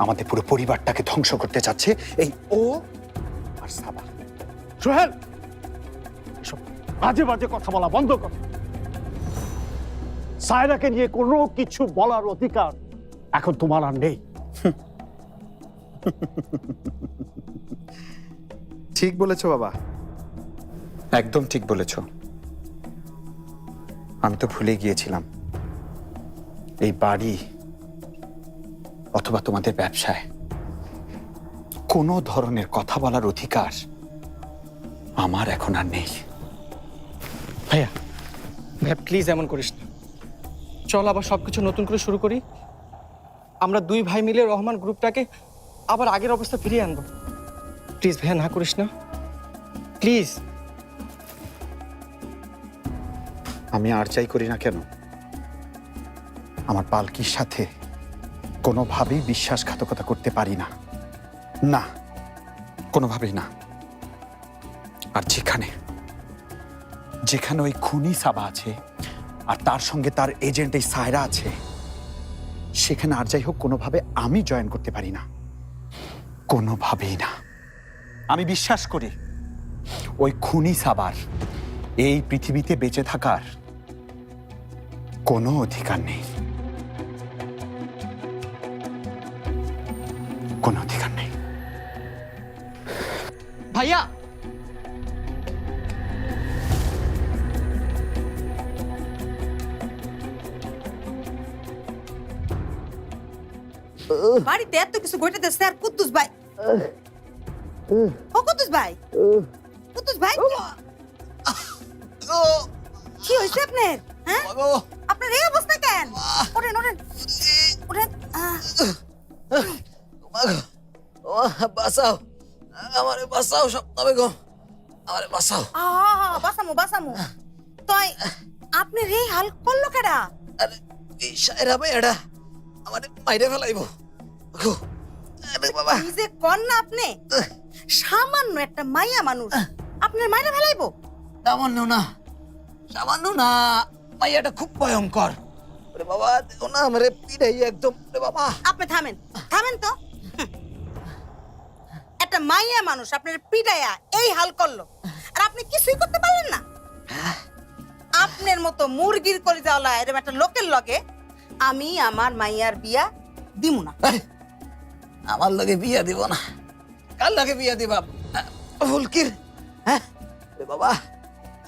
আমাদের পুরো পরিবারটাকে ধ্বংস করতে চাচ্ছে এই ও আর সাবা। সোহেল, এসব বাজে বাজে কথা বলা বন্ধ কর। সায়রাকে নিয়ে কোনো কিছু বলার অধিকার এখন তোমার আর নেই। ঠিক বলেছো বাবা, একদম ঠিক বলেছো। আমি তো ভুলে গিয়েছিলাম, এই বাড়ি অথবা তোমাদের ব্যবসায় কোনো ধরনের কথা বলার অধিকার আমার এখন আর নেই। ভাইয়া, ভাইয়া প্লিজ এমন করিস না। চল আবার সবকিছু নতুন করে শুরু করি। আমরা দুই ভাই মিলে রহমান গ্রুপটাকে আবার আগের অবস্থা ফিরিয়ে আনবো। প্লিজ ভাইয়া, না করিস না প্লিজ। আমি আর চাই করি না কেন, আমার পালকির সাথে কোনোভাবেই বিশ্বাসঘাতকতা করতে পারি না, না কোনোভাবেই না। আর যেখানে ওই খুনি সাবা আছে আর তার সঙ্গে তার এজেন্ট এই সায়রা আছে, সেখানে আর যাই হোক কোনোভাবে আমি জয়েন করতে পারি না, কোনোভাবেই না। আমি বিশ্বাস করি ওই খুনি সাবার এই পৃথিবীতে বেঁচে থাকার কোনো অধিকার নেই, কোনো অধিকার নেই। ভাইয়া, বাড়িতে এত কিছু ঘটেছে আর কুদ্দুস ভাই, ও কুদ্দুস ভাই, কুদ্দুস ভাই কি হয়েছে আপনার? হ্যাঁ, আপনার এই অবস্থা কেন? ওঠেন ওঠেন ওঠেন। বাঁচাও আমারে, বাঁচাও স্বপ্না বেগম, আমারে বাঁচাও। বাসামু বাসামু। তাই আপনার এই হাল করলো কেডা? আরে এই সায়রা ভাইয়াটা আমারে মাইরে ফেলাইবো। আরে বাবা, কি যে কর না আপনি, সামান্য একটা মাইয়া মানুষ আপনার মাইরা ফেলাইবো? সামান্য না, মাইয়াটা খুব ভয়ঙ্কর। ওরে বাবা, দেখো না আমারে পিড়াই একদম। ওরে বাবা, আপনি থামেন থামেন তো। একটা মাইয়া মানুষ আপনার পিটাইয়া এই হাল করলো আর আপনি কিছুই করতে পারলেন না? আপনার মতো মুরগির কলিজাওয়ালা এরকম একটা লোকের লগে আমি আমার মাইয়ার বিয়া দিমু না। আমার লগে বিয়া দিব না, কার লগে বিয়া দিবা? ফুলকির? হ্যাঁ বাবা,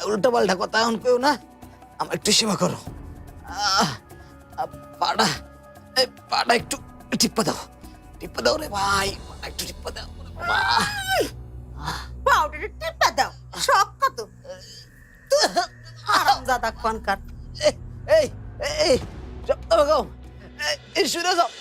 উল্টা পাল্টা কথা এখন কেউ না, আমার একটু সেবা করো। পাটা একটু টিপ্পা দাও রে ভাই, একটু টিপ্পা দাও বাবা। পাউডারে টিপা দাও, শখ কত আরামজাদা কনকার। এই সপ্তাহ বেগম, এই শুনে যাও।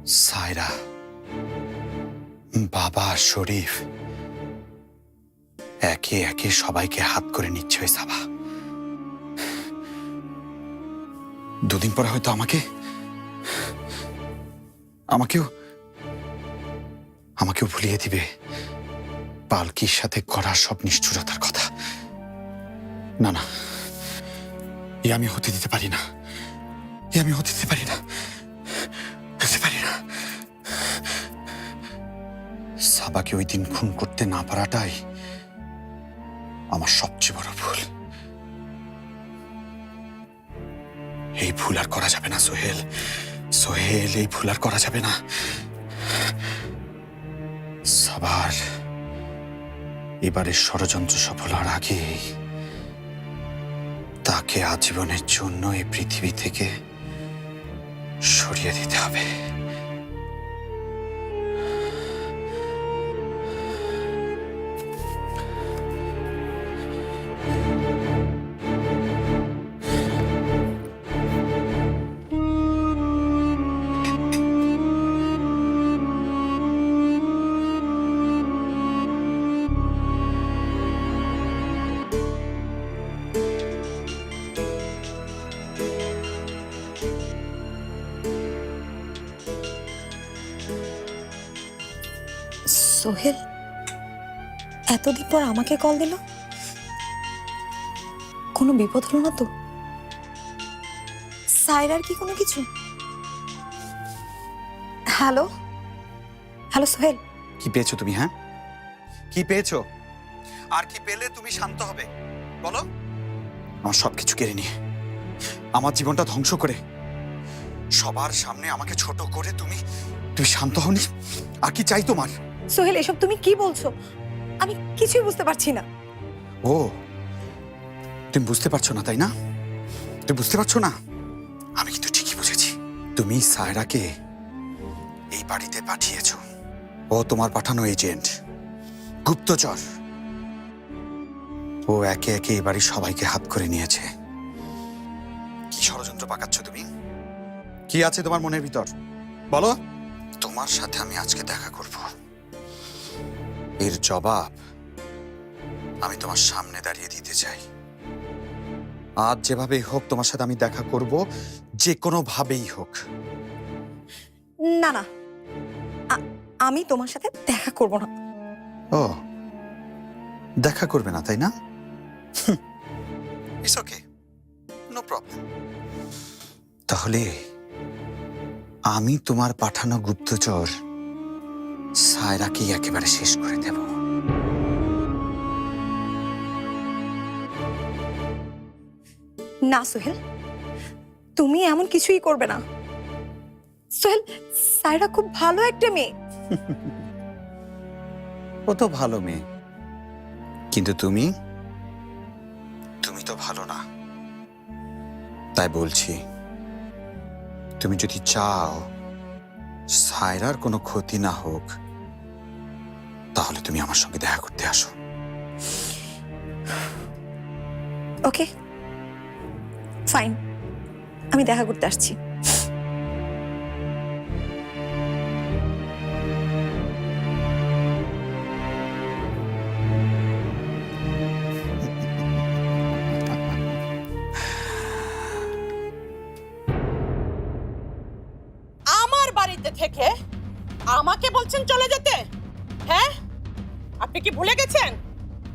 সায়রা, বাবা, শরীফ, একে একে সবাইকে হাত করে নিচ্ছে ওই সাবা। দুদিন পরে হয়তো আমাকেও ভুলিয়ে দিবে পালকির সাথে করা সব নিষ্ঠুরতার কথা। না না, এ আমি হতে দিতে পারি না, এ আমি হতে দিতে পারি না, হতে পারি না। সাবাকে ওই দিন খুন করতে না পারাটাই আমার সবচেয়ে বড় ভুল। এই ভুল আর করা যাবে না সোহেল, সোহেল, এই ভুল আর করা যাবে না। সাবার এবারের ষড়যন্ত্র সফল হওয়ার আগে তাকে আজীবনের জন্য এই পৃথিবী থেকে সরিয়ে দিতে হবে। সোহেল এতদিন পর আমাকে কল দিল, কোনো বিপদ হলো না তো? সায়রার কি কোনো কিছু? হ্যালো হ্যালো সোহেল, কি পেয়েছো তুমি? হ্যাঁ, কি পেয়েছো? আর কি পেলে তুমি শান্ত হবে বলো? আমার সবকিছু কেড়ে নিয়ে, আমার জীবনটা ধ্বংস করে, সবার সামনে আমাকে ছোট করে তুমি শান্ত হওনি? আর কি চাই তোমার? সোহেল এসব তুমি কি বলছো? আমি কিছুই বুঝতে পারছি না। ও, তুমি বুঝতে পারছো না তাই না? তুমি বুঝতে পারছো না? আমি কিন্তু ঠিকই বুঝেছি। তুমি সায়রাকে এই বাড়িতে পাঠিয়েছো। ও তোমার পাঠানো এজেন্ট, গুপ্তচর। ও একে একে এই বাড়ির সবাইকে হাত করে নিয়েছে। কি ষড়যন্ত্র পাকাচ্ছ তুমি? কি আছে তোমার মনের ভিতর বলো? তোমার সাথে আমি আজকে দেখা করব, এর জবাব আমি তোমার সামনে দাঁড়িয়ে দিতে চাই। আজ যেভাবেই হোক তোমার সাথে আমি দেখা করব, যে কোনো ভাবেই হোক। না না, আমি তোমার সাথে দেখা করব না। ও, দেখা করবে না তাই না? It's okay, no problem. তাহলে আমি তোমার পাঠানো গুপ্তচর সায়রাকে একেবারে শেষ করে দেব। না সোহেল, তুমি এমন কিছুই করবে না। সোহেল, সায়রা খুব ভালো একটা মেয়ে। ও তো ভালো মেয়ে, কিন্তু তুমি তো ভালো না। তাই বলছি, তুমি যদি চাও সায়রার কোনো ক্ষতি না হোক, তাহলে তুমি আমার সঙ্গে দেখা করতে আসো। ওকে ফাইন, আমি দেখা করতে আসছি। আমার বাড়িতে থেকে আমাকে বলছেন চলে যেতে? হ্যাঁ, আপনি কি ভুলে গেছেন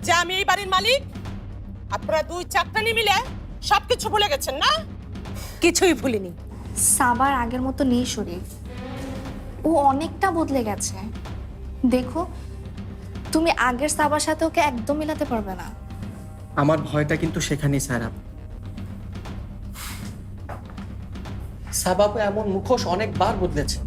যে আমি এই বাড়ির মালিক? আপনারা দুই চাকরানি মিলে সবকিছু ভুলে গেছেন না? কিছুই ভুলিনি। সাবার আগের মতো নেই শরীফ, ও অনেকটা বদলে গেছে। দেখো, তুমি আগের সাবার সাথে ওকে একদম মিলাতে পারবে না। আমার ভয়টা কিন্তু সেখানেই সায়রা। সাবাবু এমন মুখোশ অনেকবার বদলেছে,